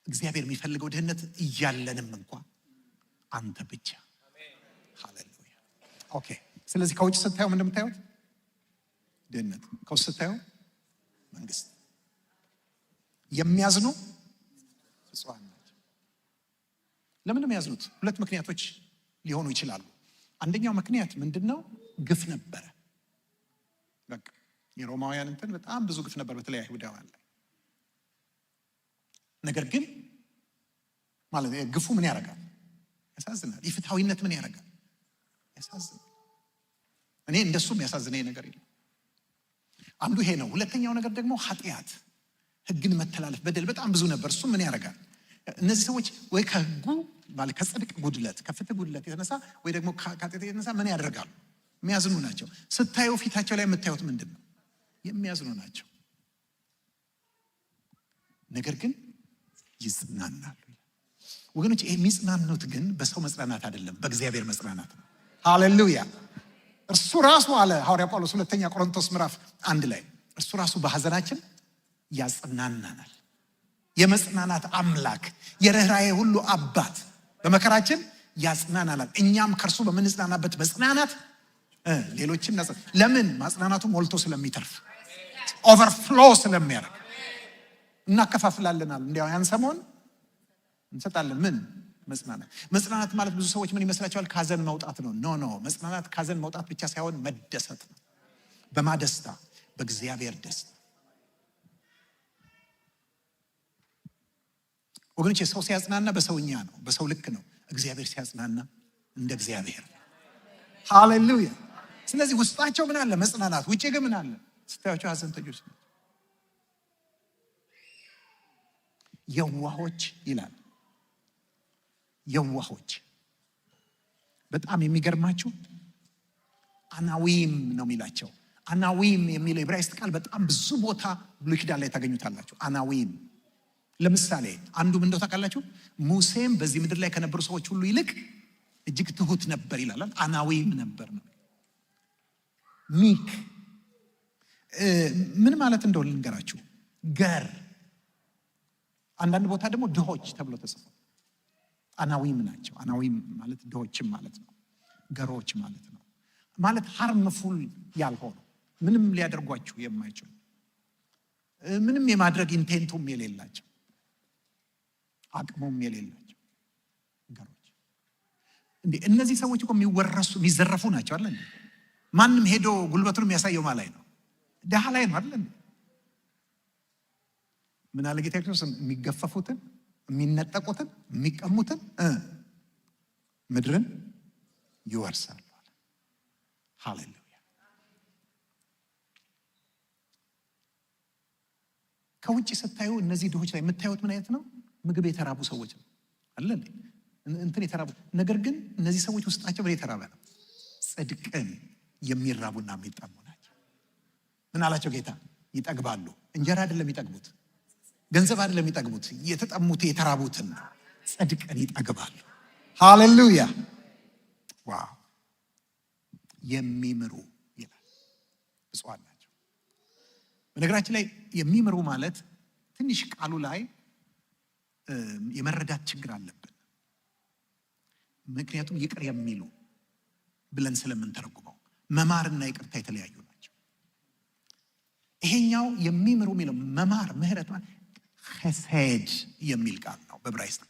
እግዚአብሔር የሚፈልገው ድህነት እያለንም እንኳን አንተ ብቻ። ሃሌሉያ። ኦኬ። ስለዚህ ከውጭ ስታየው ምን እንደምታዩት ድህነት፣ ከውስጥ ስታየው መንግስት። የሚያዝኑ ፍጹማን ናቸው። ለምን ነው የሚያዝኑት? ሁለት ምክንያቶች ሊሆኑ ይችላሉ። አንደኛው ምክንያት ምንድነው? ግፍ ነበረ። በቃ የሮማውያን እንትን በጣም ብዙ ግፍ ነበር በተለይ አይሁዳውያን ላይ። ነገር ግን ማለት ግፉ ምን ያደርጋል? ያሳዝናል። ኢፍትሐዊነት ምን ያደርጋል? ያሳዝናል። እኔ እንደሱም ያሳዝነኝ ነገር የለም። አንዱ ይሄ ነው። ሁለተኛው ነገር ደግሞ ኃጢአት፣ ህግን መተላለፍ፣ በደል በጣም ብዙ ነበር። እሱም ምን ያደርጋል? እነዚህ ሰዎች ወይ ከህጉ ማለት ከጽድቅ ጉድለት ከፍትህ ጉድለት የተነሳ ወይ ደግሞ ከኃጢአት የተነሳ ምን ያደርጋሉ? የሚያዝኑ ናቸው። ስታዩ ፊታቸው ላይ የምታዩት ምንድን ነው? የሚያዝኑ ናቸው። ነገር ግን ይጽናናሉ። ወገኖች ይሄ የሚጽናኑት ግን በሰው መጽናናት አይደለም፣ በእግዚአብሔር መጽናናት ነው። ሃሌሉያ። እርሱ ራሱ አለ ሐዋርያ ጳውሎስ ሁለተኛ ቆሮንቶስ ምዕራፍ 1 ላይ እርሱ ራሱ በሐዘናችን ያጽናናናል። የመጽናናት አምላክ የርኅራኄ ሁሉ አባት በመከራችን ያጽናናናል። እኛም ከእርሱ በምንጽናናበት መጽናናት ሌሎችን ለምን? ማጽናናቱ ሞልቶ ስለሚተርፍ ኦቨርፍሎ ስለሚያደርግ እናከፋፍላለናል። እንዲያው ያን ሰሞን እንሰጣለን። ምን? መጽናናት። መጽናናት ማለት ብዙ ሰዎች ምን ይመስላቸዋል? ካዘን መውጣት ነው። ኖ መጽናናት ካዘን መውጣት ብቻ ሳይሆን መደሰት ነው። በማደስታ በእግዚአብሔር ደስታ። ወገኖች ሰው ሲያጽናና በሰውኛ ነው፣ በሰው ልክ ነው። እግዚአብሔር ሲያጽናና እንደ እግዚአብሔር። ሃሌሉያ። ስለዚህ ውስጣቸው ምን አለ? መጽናናት። ውጪ ግን ምን አለ? ስታያቸው ሐዘንተኞች ናቸው። የዋሆች ይላል። የዋሆች በጣም የሚገርማችሁ አናዊም ነው የሚላቸው። አናዊም የሚለው ዕብራይስጥ ቃል በጣም ብዙ ቦታ ብሉይ ኪዳን ላይ ታገኙታላችሁ። አናዊም ለምሳሌ አንዱ ምን እንደው ታውቃላችሁ? ሙሴም በዚህ ምድር ላይ ከነበሩ ሰዎች ሁሉ ይልቅ እጅግ ትሁት ነበር ይላል። አናዊም ነበር ነው። ሚክ ምን ማለት እንደሆነ ልንገራችሁ። ገር አንዳንድ ቦታ ደግሞ ድሆች ተብሎ ተጽፏል። አናዊም ናቸው። አናዊም ማለት ድሆችም ማለት ነው። ገሮች ማለት ነው። ማለት ሃርምፉል ያልሆኑ ምንም ሊያደርጓችሁ የማይችሉ ምንም የማድረግ ኢንቴንቱም የሌላቸው አቅሙም የሌላቸው ገሮች። እንዴ እነዚህ ሰዎች እኮ የሚወረሱ የሚዘረፉ ናቸው አይደል? ማንም ሄዶ ጉልበቱን የሚያሳየው ማለት ነው ደሃ ላይ ነው አይደል? ምን አለ ጌታ ክርስቶስ? የሚገፈፉትን፣ የሚነጠቁትን፣ የሚቀሙትን ምድርን ይወርሳሉ። ሃሌሉያ። ከውጭ ስታዩ እነዚህ ድሆች ላይ የምታዩት ምን አይነት ነው? ምግብ የተራቡ ሰዎች ነው አይደል? እንትን የተራቡ። ነገር ግን እነዚህ ሰዎች ውስጣቸው ምን የተራበ ነው? ጽድቅን የሚራቡና የሚጠሙ ናቸው። ምን አላቸው ጌታ? ይጠግባሉ። እንጀራ አይደለም የሚጠግቡት፣ ገንዘብ አይደለም የሚጠግቡት፣ የተጠሙት የተራቡትን ጽድቅን ይጠግባሉ። ሃሌሉያ። ዋው። የሚምሩ ይላል። ብፁዓን ናቸው። በነገራችን ላይ የሚምሩ ማለት ትንሽ ቃሉ ላይ የመረዳት ችግር አለብን። ምክንያቱም ይቅር የሚሉ ብለን ስለምንተረጉመው መማርና ይቅርታ የተለያዩ ናቸው። ይሄኛው የሚምሩ የሚለው መማር፣ ምህረት ማለት ኸሴድ የሚል ቃል ነው በዕብራይስጥ።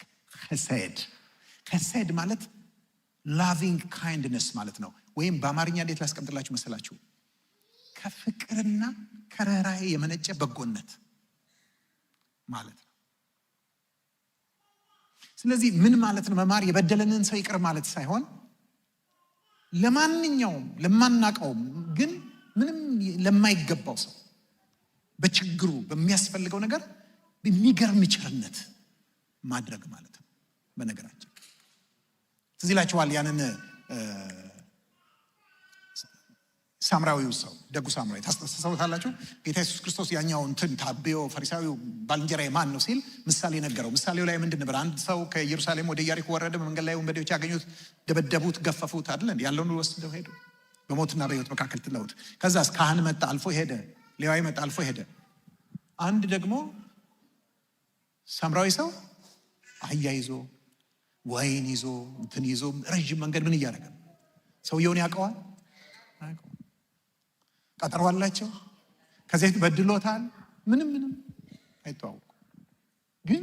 ኸሴድ ማለት ላቪንግ ካይንድነስ ማለት ነው። ወይም በአማርኛ እንዴት ላስቀምጥላችሁ መሰላችሁ? ከፍቅርና ከርህራሄ የመነጨ በጎነት ማለት ነው። ስለዚህ ምን ማለት ነው? መማር የበደለንን ሰው ይቅር ማለት ሳይሆን ለማንኛውም ለማናቀውም ግን ምንም ለማይገባው ሰው በችግሩ በሚያስፈልገው ነገር የሚገርም ቸርነት ማድረግ ማለት ነው። በነገራችን ትዝ ይላችኋል ያንን ሳምራዊው ሰው፣ ደጉ ሳምራዊ ታስታውሳላችሁ? ጌታ ኢየሱስ ክርስቶስ ያኛው እንትን ታቤዮ ፈሪሳዊው ባልንጀራዬ ማን ነው ሲል ምሳሌ ነገረው። ምሳሌው ላይ ምንድን ነበር? አንድ ሰው ከኢየሩሳሌም ወደ ኢያሪኮ ወረደ። በመንገድ ላይ ወንበዴዎች ያገኙት፣ ደበደቡት፣ ገፈፉት አይደል? ያለውን ወስደው ሄዱ። በሞትና በሕይወት መካከል ትለውት። ከዛስ ካህን መጣ አልፎ ሄደ፣ ሌዋዊ መጣ አልፎ ሄደ። አንድ ደግሞ ሳምራዊ ሰው አህያ ይዞ ወይን ይዞ እንትን ይዞ ረዥም መንገድ ምን እያደረገ ነው? ሰውየውን ያውቀዋል? ቀጠሮ አላቸው። ከዚህ በፊት በድሎታል። ምንም አይተዋወቁ። ግን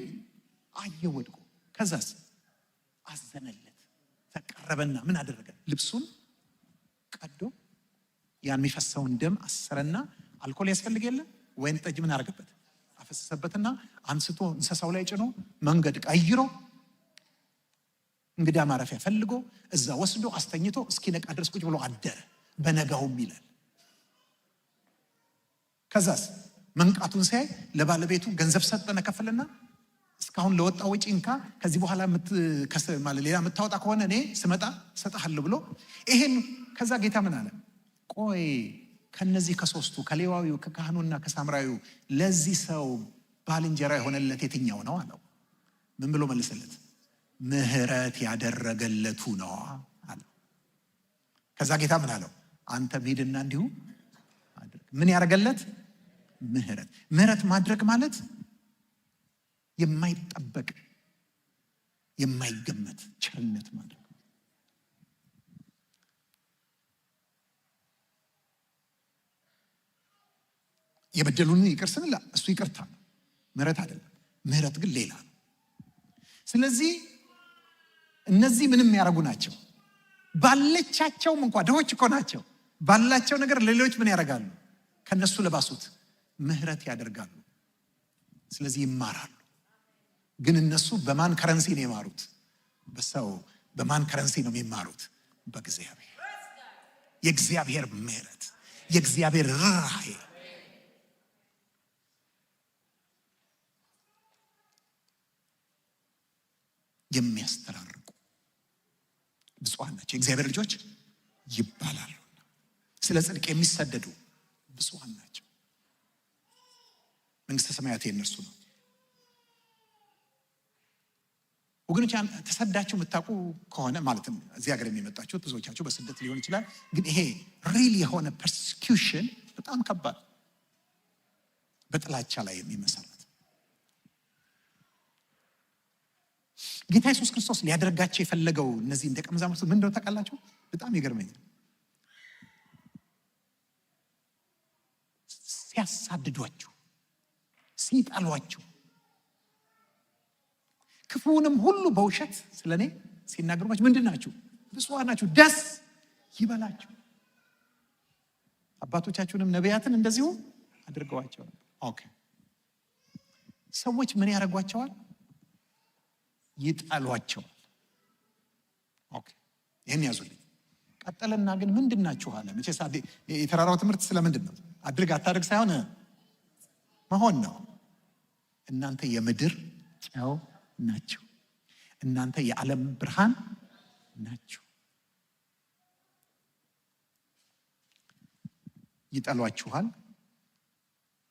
አየው ወድቆ። ከዛስ አዘነለት፣ ተቀረበና ምን አደረገ? ልብሱን ቀዶ ያን የሚፈሰውን ደም አሰረና አልኮል ያስፈልግ የለ ወይን ጠጅ ምን አረገበት? አፈሰሰበትና አንስቶ እንስሳው ላይ ጭኖ መንገድ ቀይሮ እንግዳ ማረፊያ ፈልጎ እዛ ወስዶ አስተኝቶ እስኪነቃ ድረስ ቁጭ ብሎ አደረ። በነጋውም ይላል ከዛስ መንቃቱን ሲያይ ለባለቤቱ ገንዘብ ሰጠነ ከፈለና እስካሁን ለወጣው ወጪ እንካ ከዚህ በኋላ ማለት ሌላ የምታወጣ ከሆነ እኔ ስመጣ ሰጣለሁ ብሎ ይሄን ከዛ ጌታ ምን አለ? ቆይ ከነዚህ ከሶስቱ ከሌዋዊው ከካህኑና ከሳምራዊው ለዚህ ሰው ባልንጀራ የሆነለት የትኛው ነው አለው። ምን ብሎ መለሰለት? ምህረት ያደረገለቱ ነው አለ። ከዛ ጌታ ምን አለው? አንተ ሂድና እንዲሁ አድርግ። ምን ያደረገለት? ምህረት። ምህረት ማድረግ ማለት የማይጠበቅ የማይገመት ቸርነት ማድረግ። የበደሉን ይቅር ስንል እሱ ይቅርታ ነው፣ ምህረት አይደለም። ምህረት ግን ሌላ ነው። ስለዚህ እነዚህ ምንም ያደርጉ ናቸው። ባለቻቸውም እንኳን ድሆች እኮ ናቸው። ባላቸው ነገር ለሌሎች ምን ያደርጋሉ? ከነሱ ለባሱት ምህረት ያደርጋሉ። ስለዚህ ይማራሉ። ግን እነሱ በማን ከረንሲ ነው የማሩት? በሰው በማን ከረንሲ ነው የሚማሩት? በእግዚአብሔር። የእግዚአብሔር ምህረት፣ የእግዚአብሔር ርኅራኄ የሚያስተራርቁ ብፁዓን ናቸው የእግዚአብሔር ልጆች ይባላሉ። ስለ ጽድቅ የሚሰደዱ ብፁዓን ናቸው፣ መንግስተ ሰማያት የእነርሱ ነው። ወገኖች ተሰዳችሁ የምታውቁ ከሆነ ማለትም እዚህ ሀገር የሚመጣችሁት ብዙዎቻችሁ በስደት ሊሆን ይችላል። ግን ይሄ ሪል የሆነ ፐርሲኪውሽን በጣም ከባድ፣ በጥላቻ ላይ የሚመሰረት ጌታ ኢየሱስ ክርስቶስ ሊያደርጋቸው የፈለገው እነዚህን ደቀ መዛሙርቱ ምን እንደሆነ ታውቃላችሁ? በጣም ይገርመኛል። ሲያሳድዷችሁ፣ ሲጠሏችሁ፣ ክፉንም ሁሉ በውሸት ስለኔ ሲናገሩባችሁ ምንድን ናችሁ? ብፁዓን ናችሁ፣ ደስ ይበላችሁ። አባቶቻችሁንም ነቢያትን እንደዚሁ አድርገዋቸው ነበር። ኦኬ። ሰዎች ምን ያደርጓቸዋል? ይጣሏቸዋል። ኦኬ፣ ይሄን ያዙልኝ። ቀጠለና ግን ምንድን ናችሁ አለ። መቼስ የተራራው ትምህርት ስለምንድን ነው? አድርግ አታድርግ ሳይሆን መሆን ነው። እናንተ የምድር ጨው ናችሁ፣ እናንተ የዓለም ብርሃን ናችሁ። ይጠሏችኋል፣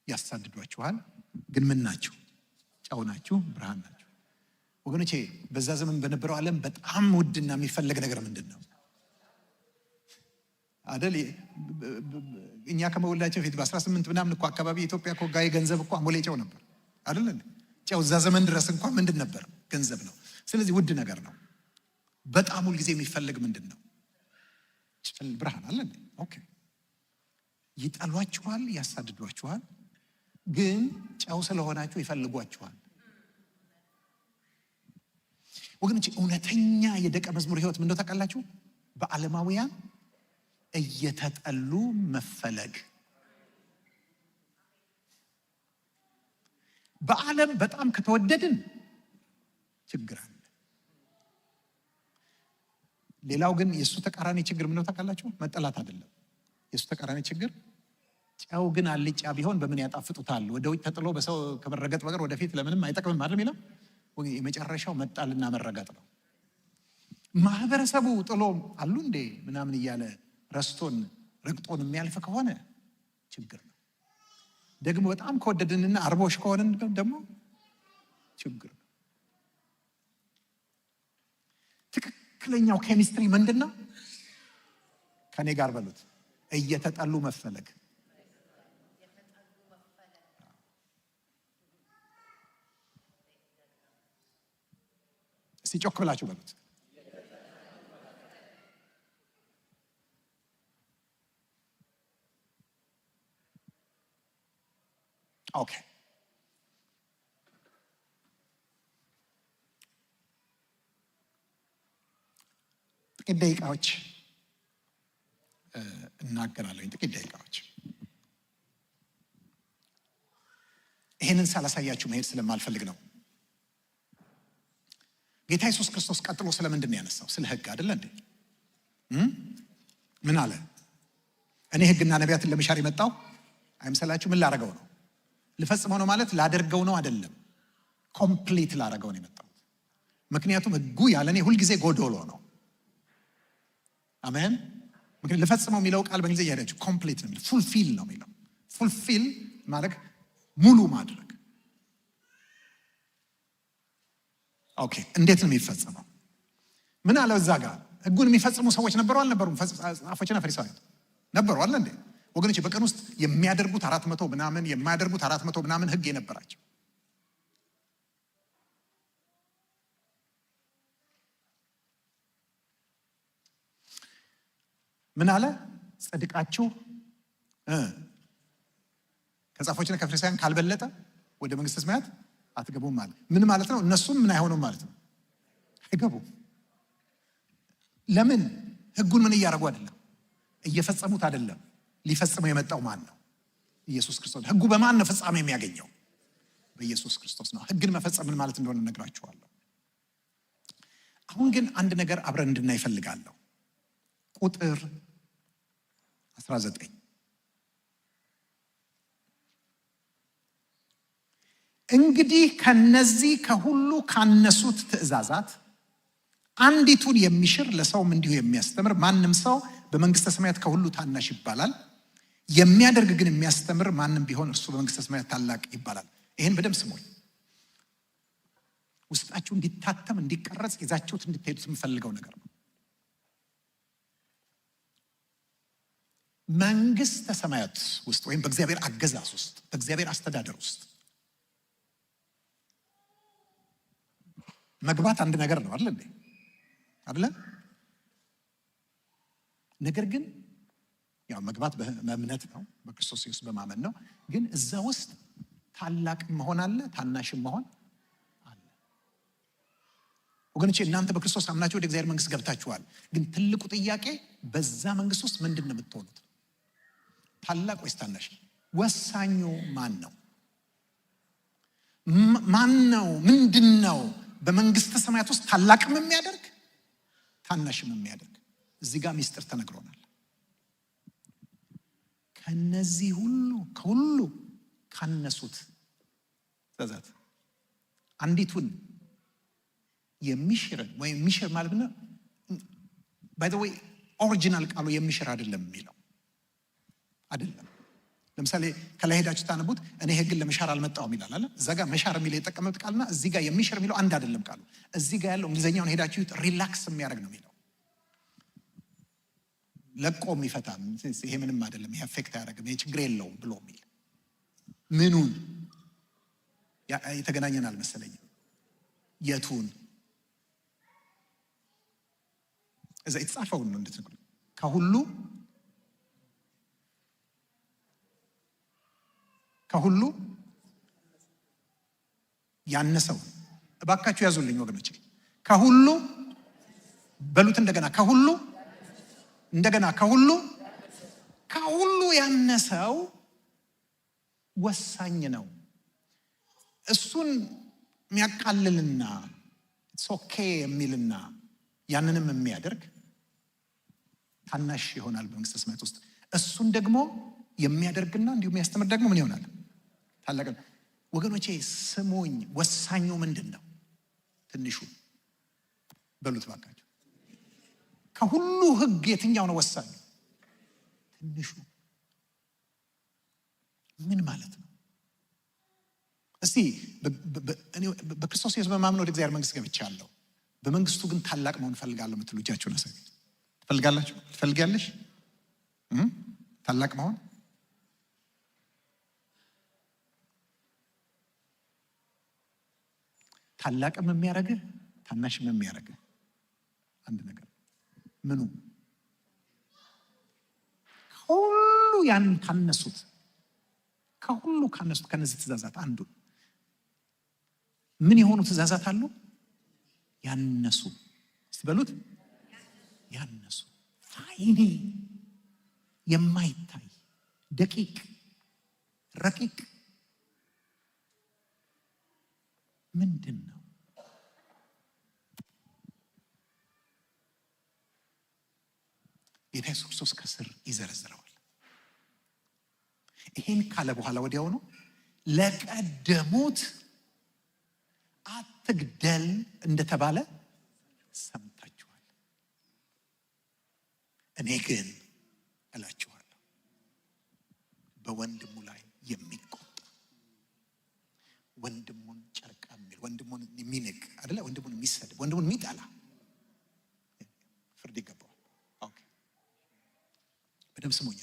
ያሳድዷችኋል። ግን ምን ናችሁ? ጨው ናችሁ፣ ብርሃን ናችሁ። ወገኖቼ በዛ ዘመን በነበረው ዓለም በጣም ውድና የሚፈለግ ነገር ምንድን ነው አይደል? እኛ ከመወላቸው ፊት በ18 ምናምን እኮ አካባቢ የኢትዮጵያ እኮ ጋይ ገንዘብ እኮ አሞሌ ጨው ነበር አይደል? ጨው እዛ ዘመን ድረስ እንኳን ምንድን ነበር? ገንዘብ ነው። ስለዚህ ውድ ነገር ነው። በጣም ሁልጊዜ የሚፈልግ ምንድን ነው? ብርሃን አለ። ኦኬ። ይጠሏችኋል፣ ያሳድዷችኋል፣ ግን ጨው ስለሆናችሁ ይፈልጓችኋል። ወገኖች እውነተኛ የደቀ መዝሙር ህይወት ምንድነው ታውቃላችሁ? በዓለማውያን እየተጠሉ መፈለግ። በዓለም በጣም ከተወደድን ችግር አለ። ሌላው ግን የእሱ ተቃራኒ ችግር ምንድነው ታውቃላችሁ? መጠላት አይደለም። የእሱ ተቃራኒ ችግር ጨው ግን አልጫ ቢሆን በምን ያጣፍጡታል? ወደ ውጭ ተጥሎ በሰው ከመረገጥ በቀር ወደፊት ለምንም አይጠቅምም አይደል የሚለው። የመጨረሻው መጣልና መረገጥ ነው። ማህበረሰቡ ጥሎ አሉ እንዴ ምናምን እያለ ረስቶን ረግጦን የሚያልፍ ከሆነ ችግር ነው። ደግሞ በጣም ከወደድንና አርቦሽ ከሆንን ደግሞ ችግር ነው። ትክክለኛው ኬሚስትሪ ምንድን ነው? ከኔ ጋር በሉት፣ እየተጠሉ መፈለግ። ሲጮክ ብላችሁ በሉት። ኦኬ። ጥቂት ደቂቃዎች እናገራለሁ። ጥቂት ደቂቃዎች ይሄንን ሳላሳያችሁ መሄድ ስለማልፈልግ ነው። ጌታ ኢየሱስ ክርስቶስ ቀጥሎ ስለምንድን ነው ያነሳው? ስለ ሕግ አይደለ እንዴ? ምን አለ? እኔ ሕግና ነቢያትን ለመሻር የመጣው አይምሰላችሁ። ምን ላደርገው ነው? ልፈጽመው ነው ማለት ላደርገው ነው አይደለም። ኮምፕሊት ላደርገው ነው የመጣው። ምክንያቱም ሕጉ ያለ እኔ ሁልጊዜ ጎዶሎ ነው። አሜን። ምክንያቱም ልፈጽመው የሚለው ቃል በእንግሊዝኛ ያላችሁ ኮምፕሊት ነው የሚለው፣ ፉልፊል ነው የሚለው። ፉልፊል ማለት ሙሉ ማድረግ። ኦኬ፣ እንዴት ነው የሚፈጸመው? ምን አለ እዛ ጋር? ሕጉን የሚፈጽሙ ሰዎች ነበሩ አልነበሩም? ጻፎችና ፈሪሳውያን ነበሩ አለ እንዴ? ወገኖች በቀን ውስጥ የሚያደርጉት 400 ምናምን የማያደርጉት 400 ምናምን ሕግ የነበራቸው። ምን አለ? ጽድቃችሁ ከጻፎችና ከፈሪሳውያን ካልበለጠ ወደ መንግስተ ሰማያት አትገቡም ማለት ምን ማለት ነው? እነሱም ምን አይሆኑም ማለት ነው? አይገቡም። ለምን? ሕጉን ምን እያደረጉ አይደለም? እየፈጸሙት አይደለም። ሊፈጽመው የመጣው ማን ነው? ኢየሱስ ክርስቶስ። ሕጉ በማን ነው ፍጻሜ የሚያገኘው? በኢየሱስ ክርስቶስ ነው። ሕግን መፈጸም ምን ማለት እንደሆነ እነግራችኋለሁ። አሁን ግን አንድ ነገር አብረን እንድናይ እፈልጋለሁ። ቁጥር 19 እንግዲህ ከነዚህ ከሁሉ ካነሱት ትእዛዛት አንዲቱን የሚሽር ለሰውም እንዲሁ የሚያስተምር ማንም ሰው በመንግስተ ሰማያት ከሁሉ ታናሽ ይባላል። የሚያደርግ ግን የሚያስተምር ማንም ቢሆን እርሱ በመንግስተ ሰማያት ታላቅ ይባላል። ይህን በደንብ ስሙኝ። ውስጣችሁ እንዲታተም እንዲቀረጽ ይዛችሁት እንድትሄዱት የምፈልገው ነገር ነው። መንግስተ ሰማያት ውስጥ ወይም በእግዚአብሔር አገዛዝ ውስጥ በእግዚአብሔር አስተዳደር ውስጥ መግባት አንድ ነገር ነው አይደል እንዴ? አይደለ? ነገር ግን ያው መግባት በእምነት ነው፣ በክርስቶስ ኢየሱስ በማመን ነው። ግን እዛ ውስጥ ታላቅ መሆን አለ፣ ታናሽም መሆን አለ። ወገኖቼ እናንተ በክርስቶስ አምናችሁ ወደ እግዚአብሔር መንግስት ገብታችኋል። ግን ትልቁ ጥያቄ በዛ መንግስት ውስጥ ምንድን ነው የምትሆኑት? ታላቅ ወይስ ታናሽ? ወሳኙ ማን ነው? ማን ነው? ምንድን ነው በመንግስተ ሰማያት ውስጥ ታላቅም የሚያደርግ ታናሽም የሚያደርግ? እዚህ ጋር ሚስጥር ተነግሮናል። ከነዚህ ሁሉ ከሁሉ ካነሱት ትእዛዛት አንዲቱን የሚሽርን ወይም የሚሽር ማለት ነው። ባይ ዘ ወይ ኦሪጂናል ቃሉ የሚሽር አይደለም የሚለው አይደለም። ለምሳሌ ከላይ ሄዳችሁ ታነቡት እኔ ሕግን ለመሻር አልመጣሁም ይላል አለ። እዛ ጋር መሻር የሚለው የተጠቀመበት ቃልና እዚህ ጋር የሚሽር የሚለው አንድ አይደለም ቃሉ። እዚህ ጋር ያለው እንግሊዝኛውን ሄዳችሁ ሪላክስ የሚያደርግ ነው የሚለው፣ ለቆ የሚፈታ ይሄ ምንም አይደለም፣ ይሄ አፌክት አያደርግም፣ ይሄ ችግር የለውም ብሎ የሚል ምኑን የተገናኘን አልመሰለኝም። የቱን እዛ የተጻፈውን ነው እንድትነግሩ። ከሁሉ ያነሰው እባካችሁ ያዙልኝ ወገኖቼ። ከሁሉ በሉት እንደገና፣ ከሁሉ ያነሰው ወሳኝ ነው። እሱን የሚያቃልልና ኦኬ የሚልና ያንንም የሚያደርግ ታናሽ ይሆናል በመንግስተ ሰማያት ውስጥ። እሱን ደግሞ የሚያደርግና እንዲሁም የሚያስተምር ደግሞ ምን ይሆናል? ታላቅ። ወገኖቼ ስሙኝ፣ ወሳኙ ምንድን ነው? ትንሹ በሉት ባካችሁ። ከሁሉ ሕግ የትኛው ነው ወሳኙ? ትንሹ። ምን ማለት ነው? እስቲ በክርስቶስ ኢየሱስ በማመን ወደ እግዚአብሔር መንግስት ገብቻለሁ፣ በመንግስቱ ግን ታላቅ መሆን እፈልጋለሁ የምትሉ እጃችሁን አሳዩ። ትፈልጋላችሁ? ትፈልጊያለሽ? ታላቅ መሆን? ታላቅም የሚያደርግህ ታናሽም የሚያደርግህ አንድ ነገር ምኑ? ከሁሉ ያን ካነሱት ከነዚህ ትእዛዛት አንዱ ምን የሆኑ ትእዛዛት አሉ? ያነሱ። እስቲ በሉት ያነሱ። ፋይኒ የማይታይ ደቂቅ ረቂቅ ምንድን ነው? ጌታ ኢየሱስ ክርስቶስ ከስር ይዘረዝረዋል። ይሄን ካለ በኋላ ወዲያው ነው ለቀደሙት አትግደል እንደተባለ ሰምታችኋል፣ እኔ ግን እላችኋለሁ በወንድሙ ላይ የሚቆጣ ወንድሙን ጨርቃ የሚል ወንድሙን የሚንቅ አይደለ፣ ወንድሙን የሚሰድብ ወንድሙን የሚጠላ ፍርድ ይገባዋል። ኦኬ በደምብ ስሙኛ።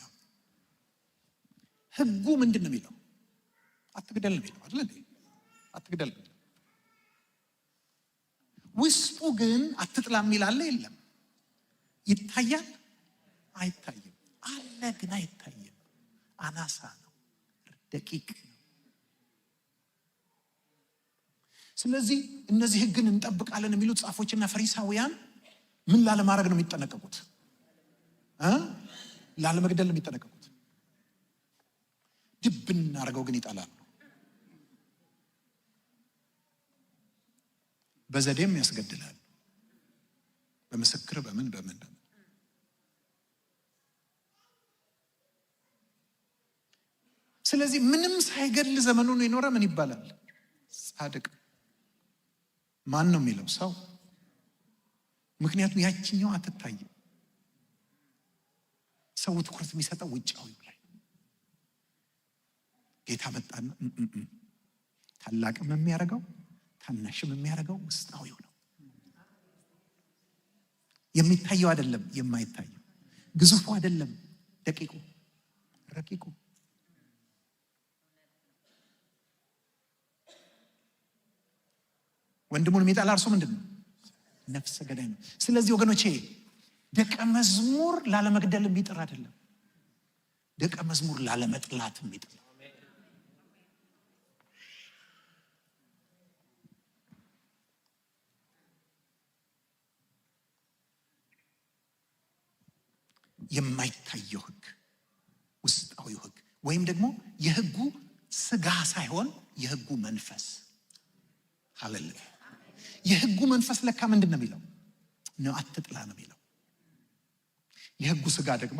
ህጉ ምንድን ነው የሚለው? አትግደል ነው የሚለው አይደል እንዴ? አትግደል ነው። ውስጡ ግን አትጥላ የሚል አለ የለም? ይታያል አይታይም? አለ ግን አይታይም። አናሳ ነው፣ ደቂቅ ነው። ስለዚህ እነዚህ ህግን እንጠብቃለን የሚሉት ጻፎችና ፈሪሳውያን ምን ላለማድረግ ነው የሚጠነቀቁት? ላለመግደል ነው የሚጠነቀቁት። ድብን አድርገው ግን ይጠላሉ። በዘዴም ያስገድላሉ፣ በምስክር በምን በምን። ስለዚህ ምንም ሳይገድል ዘመኑን የኖረ ምን ይባላል? ጻድቅ። ማን ነው የሚለው? ሰው። ምክንያቱም ያችኛው አትታይም። ሰው ትኩረት የሚሰጠው ውጫዊው ላይ። ጌታ መጣና ታላቅም የሚያደርገው ታናሽም የሚያደርገው ውስጣዊው ነው። የሚታየው አይደለም፣ የማይታየው ግዙፉ አይደለም፣ ደቂቁ ረቂቁ። ወንድሙን የሚጠላ እርሱ ምንድን ነው? ነፍሰ ገዳይ ነው። ስለዚህ ወገኖቼ ደቀ መዝሙር ላለመግደል የሚጥር አይደለም፣ ደቀ መዝሙር ላለመጥላት የሚጥር። የማይታየው ህግ፣ ውስጣዊው ህግ ወይም ደግሞ የህጉ ስጋ ሳይሆን የህጉ መንፈስ። ሃሌሉያ። የህጉ መንፈስ ለካ ምንድን ነው የሚለው? ነው አትጥላ ነው የሚለው። የህጉ ስጋ ደግሞ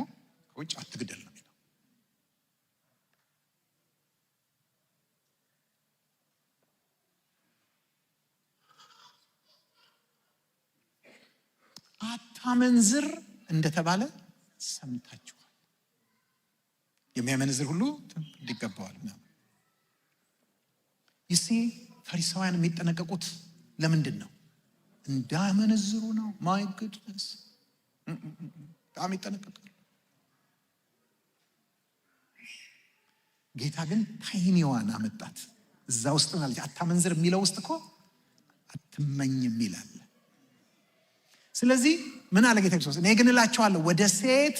ከውጭ አትግደል ነው የሚለው። አታመንዝር እንደተባለ ሰምታችኋል። የሚያመነዝር ሁሉ ይገባዋል። ይሲ ፈሪሳውያን የሚጠነቀቁት ለምንድን ነው? እንዳያመነዝሩ ነው። ማይ ጉድነስ በጣም ይጠነቀቃሉ። ጌታ ግን ታይኒዋን አመጣት። እዛ ውስጥ ማለት አታመንዝር የሚለው ውስጥ እኮ አትመኝ የሚላል። ስለዚህ ምን አለ ጌታ ኢየሱስ? እኔ ግን እላችኋለሁ ወደ ሴት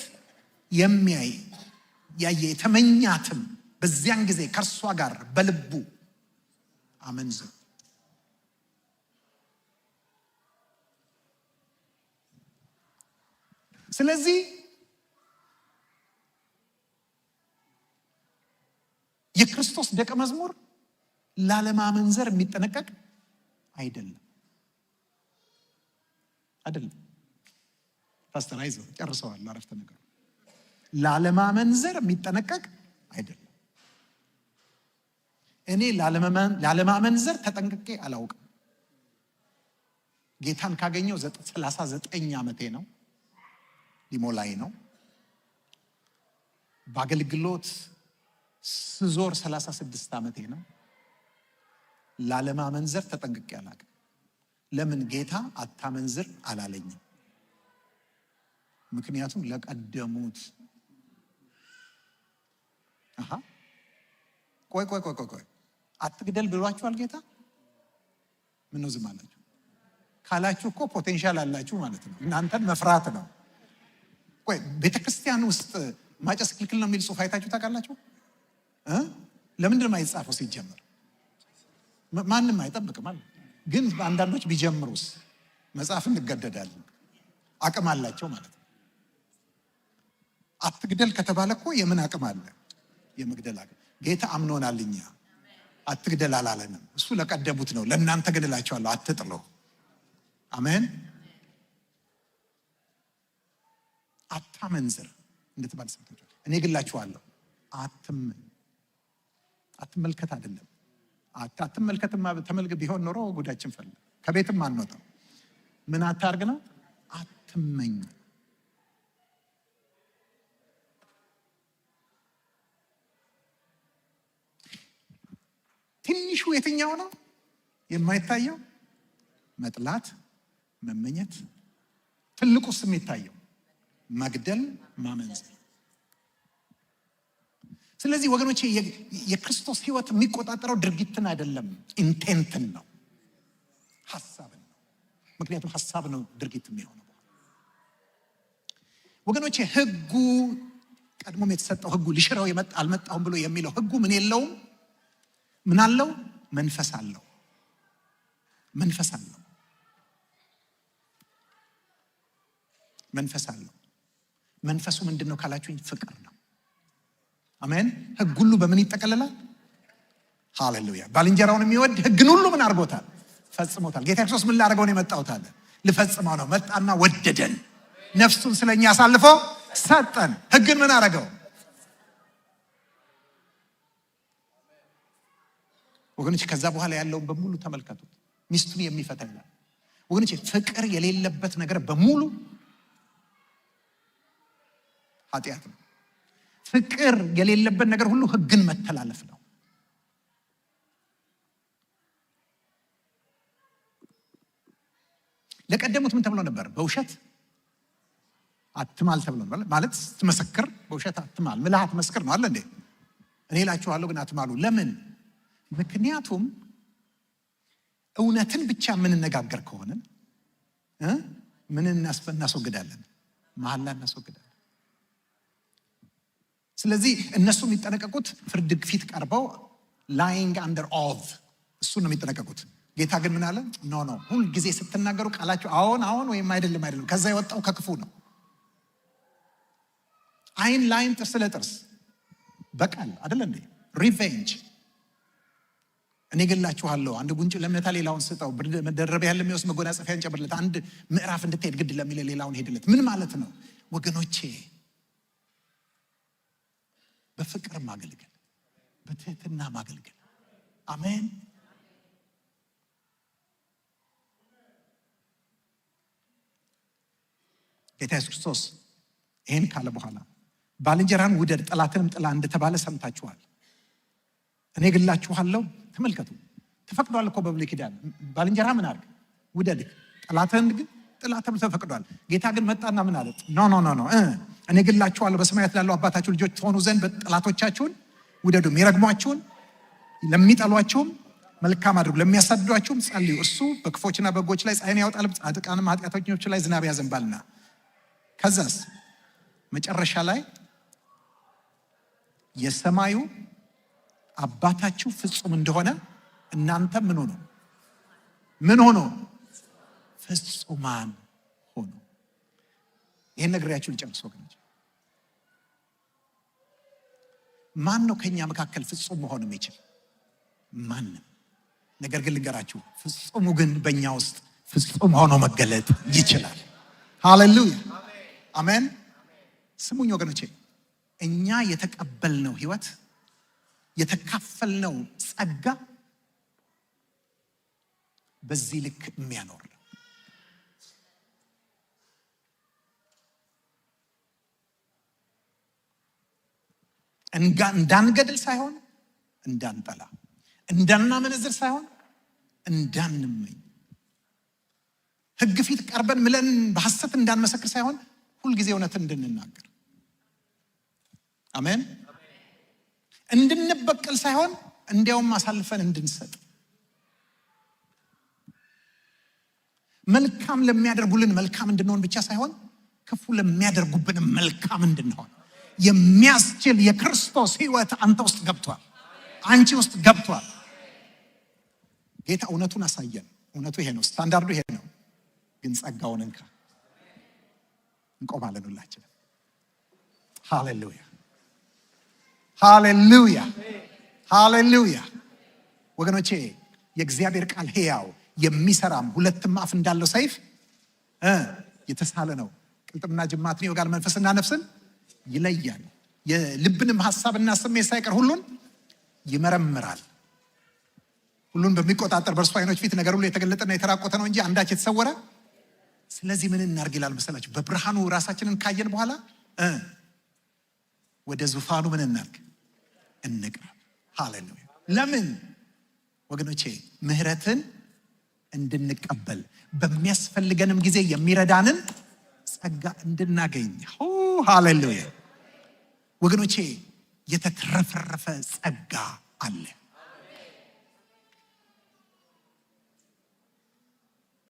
የሚያይ ያየ የተመኛትም በዚያን ጊዜ ከእርሷ ጋር በልቡ አመንዝር። ስለዚህ የክርስቶስ ደቀ መዝሙር ላለማመንዘር የሚጠነቀቅ አይደለም። ፓስተር አይዞህ ጨርሰዋል አረፍተ ነገሩ። ላለማመንዘር የሚጠነቀቅ አይደለም። እኔ ላለማመንዘር ተጠንቅቄ አላውቅም። ጌታን ካገኘው 39 ዓመቴ ነው፣ ሊሞላኝ ነው። በአገልግሎት ስዞር 36 ዓመቴ ነው። ላለማመንዘር ተጠንቅቄ አላውቅም። ለምን? ጌታ አታመንዝር አላለኝም። ምክንያቱም ለቀደሙት ቆይ አትግደል ብሏችኋል ጌታ። ምን ነው ዝም አላችሁ? ካላችሁ እኮ ፖቴንሻል አላችሁ ማለት ነው። እናንተን መፍራት ነው። ቆይ ቤተክርስቲያን ውስጥ ማጨስ ክልክል ነው የሚል ጽሑፍ አይታችሁ ታውቃላችሁ? ለምንድን ነው የማይጻፈው? ሲጀመር ማንም አይጠብቅም አለ። ግን አንዳንዶች ቢጀምሩስ መጽሐፍ እንገደዳለን። አቅም አላቸው ማለት ነው። አትግደል ከተባለ እኮ የምን አቅም አለ? የመግደል አቅም። ጌታ አምኖናል እኛ። አትግደል አላለንም። እሱ ለቀደሙት ነው። ለእናንተ ግን እላችኋለሁ አትጥሉ። አሜን። አታመንዝር እንድትባል ሰምታችኋል። እኔ ግን እላችኋለሁ አትመልከት አይደለም። አትመልከትማ ተመልክ ቢሆን ኖሮ ጉዳችን ፈለ ከቤትም አንወጣም። ምን አታርግ ነው? አትመኝ። ትንሹ የትኛው ነው? የማይታየው መጥላት፣ መመኘት። ትልቁስ የሚታየው መግደል፣ ማመንዘር። ስለዚህ ወገኖቼ የክርስቶስ ሕይወት የሚቆጣጠረው ድርጊትን አይደለም፣ ኢንቴንትን ነው፣ ሐሳብን ነው። ምክንያቱም ሐሳብ ነው ድርጊት የሚሆነው። ወገኖቼ ሕጉ ቀድሞም የተሰጠው ሕጉ ሊሽረው አልመጣሁም ብሎ የሚለው ሕጉ ምን የለውም? ምን አለው? መንፈስ አለው። መንፈስ አለው። መንፈስ አለው። መንፈሱ ምንድን ነው ካላችሁኝ፣ ፍቅር ነው። አሜን። ሕግ ሁሉ በምን ይጠቀልላል? ሃሌሉያ። ባልንጀራውን የሚወድ ሕግን ሁሉ ምን አድርጎታል? ፈጽሞታል። ጌታ ክርስቶስ ምን ላደርገው ነው የመጣሁት አለ? ልፈጽመው ነው። መጣና ወደደን፣ ነፍሱን ስለኛ አሳልፎ ሰጠን። ሕግን ምን አደረገው? ወገኖች ከዛ በኋላ ያለውን በሙሉ ተመልከቱት። ሚስቱን የሚፈታ ይላል። ወገኖች ፍቅር የሌለበት ነገር በሙሉ ኃጢአት ነው። ፍቅር የሌለበት ነገር ሁሉ ሕግን መተላለፍ ነው። ለቀደሙት ምን ተብሎ ነበር? በውሸት አትማል ተብሎ ነበር። ማለት ስትመሰክር በውሸት አትማል፣ ምልህ አትመስክር ነው አለ እንዴ? እኔ እላችኋለሁ ግን አትማሉ። ለምን? ምክንያቱም እውነትን ብቻ የምንነጋገር ከሆነ ምን እናስወግዳለን? መሐላ እናስወግዳለን። ስለዚህ እነሱ የሚጠነቀቁት ፍርድ ፊት ቀርበው ላይንግ አንደር ኦዝ፣ እሱን ነው የሚጠነቀቁት። ጌታ ግን ምን አለ? ኖ ሁል ጊዜ ስትናገሩ ቃላችሁ አዎን ወይም አይደለም። ከዛ የወጣው ከክፉ ነው። አይን ላይን፣ ጥርስ ለጥርስ በቃል አይደለ እንዴ? ሪቬንጅ። እኔ ገላችኋለሁ። አንድ ጉንጭ ለምነታ ሌላውን ስጠው፣ መደረቢያ ለሚወስድ መጎናጸፊያን ጨምርለት፣ አንድ ምዕራፍ እንድትሄድ ግድ ለሚለ ሌላውን ሄድለት። ምን ማለት ነው ወገኖቼ? በፍቅር ማገልገል፣ በትህትና ማገልገል። አሜን። ጌታ ኢየሱስ ክርስቶስ ይህን ካለ በኋላ ባልንጀራን ውደድ ጠላትንም ጥላ እንደተባለ ሰምታችኋል። እኔ ግላችኋለሁ። ተመልከቱ፣ ተፈቅዷል እኮ በብሉይ ኪዳን ባልንጀራ ምን አድርግ? ውደድ፣ ጠላትህን ግን ጥላ ተብሎ ተፈቅዷል። ጌታ ግን መጣና ምን አለ? ኖ እኔ ግላችኋለሁ በሰማያት ላለው አባታችሁ ልጆች ትሆኑ ዘንድ ጠላቶቻችሁን ውደዱ፣ የሚረግሟችሁን ለሚጠሏችሁም መልካም አድርጉ፣ ለሚያሳድዷችሁም ጸልዩ። እርሱ በክፎችና በጎች ላይ ፀሐይን ያወጣል፣ ጻድቃንም ኃጢአተኞች ላይ ዝናብ ያዘንባልና። ከዛስ መጨረሻ ላይ የሰማዩ አባታችሁ ፍጹም እንደሆነ እናንተ ምን ሆኖ ፍጹማን ሆኖ። ይሄን ነግሬያችሁ ልጨርስ ወገኖች። ማን ነው ከኛ መካከል ፍጹም መሆን የሚችል? ማንም። ነገር ግን ልንገራችሁ፣ ፍጹሙ ግን በእኛ ውስጥ ፍጹም ሆኖ መገለጥ ይችላል። ሃሌሉያ አሜን። ስሙኝ ወገኖቼ፣ እኛ የተቀበልነው ህይወት፣ የተካፈልነው ጸጋ በዚህ ልክ የሚያኖር ነው። እንዳንገድል ሳይሆን እንዳንጠላ፣ እንዳናመነዝር ሳይሆን እንዳንመኝ፣ ሕግ ፊት ቀርበን ምለን በሐሰት እንዳንመሰክር ሳይሆን ሁልጊዜ እውነትን እንድንናገር። አሜን። እንድንበቀል ሳይሆን እንዲያውም አሳልፈን እንድንሰጥ፣ መልካም ለሚያደርጉልን መልካም እንድንሆን ብቻ ሳይሆን ክፉ ለሚያደርጉብን መልካም እንድንሆን የሚያስችል የክርስቶስ ህይወት አንተ ውስጥ ገብቷል፣ አንቺ ውስጥ ገብቷል። ጌታ እውነቱን አሳየን። እውነቱ ይሄ ነው፣ ስታንዳርዱ ይሄ ነው። ግን ጸጋውን እንቆማለን ሁላችንም። ሃሌሉያ ሃሌሉያ ሃሌሉያ። ወገኖቼ የእግዚአብሔር ቃል ሕያው የሚሰራም ሁለትም አፍ እንዳለው ሰይፍ የተሳለ ነው። ቅልጥምና ጅማትን ይወጋል፣ መንፈስና ነፍስን ይለያል፣ የልብንም ሐሳብና ስሜት ሳይቀር ሁሉን ይመረምራል። ሁሉን በሚቆጣጠር በእርሱ ዓይኖች ፊት ነገር ሁሉ የተገለጠና የተራቆተ ነው እንጂ አንዳች የተሰወረ። ስለዚህ ምን እናርግ ይላል መሰላችሁ? በብርሃኑ ራሳችንን ካየን በኋላ ወደ ዙፋኑ ምን እናርግ? እንቅረብ። ሃሌሉያ። ለምን ወገኖቼ? ምህረትን እንድንቀበል በሚያስፈልገንም ጊዜ የሚረዳንን ጸጋ እንድናገኝ። ሃሌሉያ ወገኖቼ፣ የተትረፈረፈ ጸጋ አለ።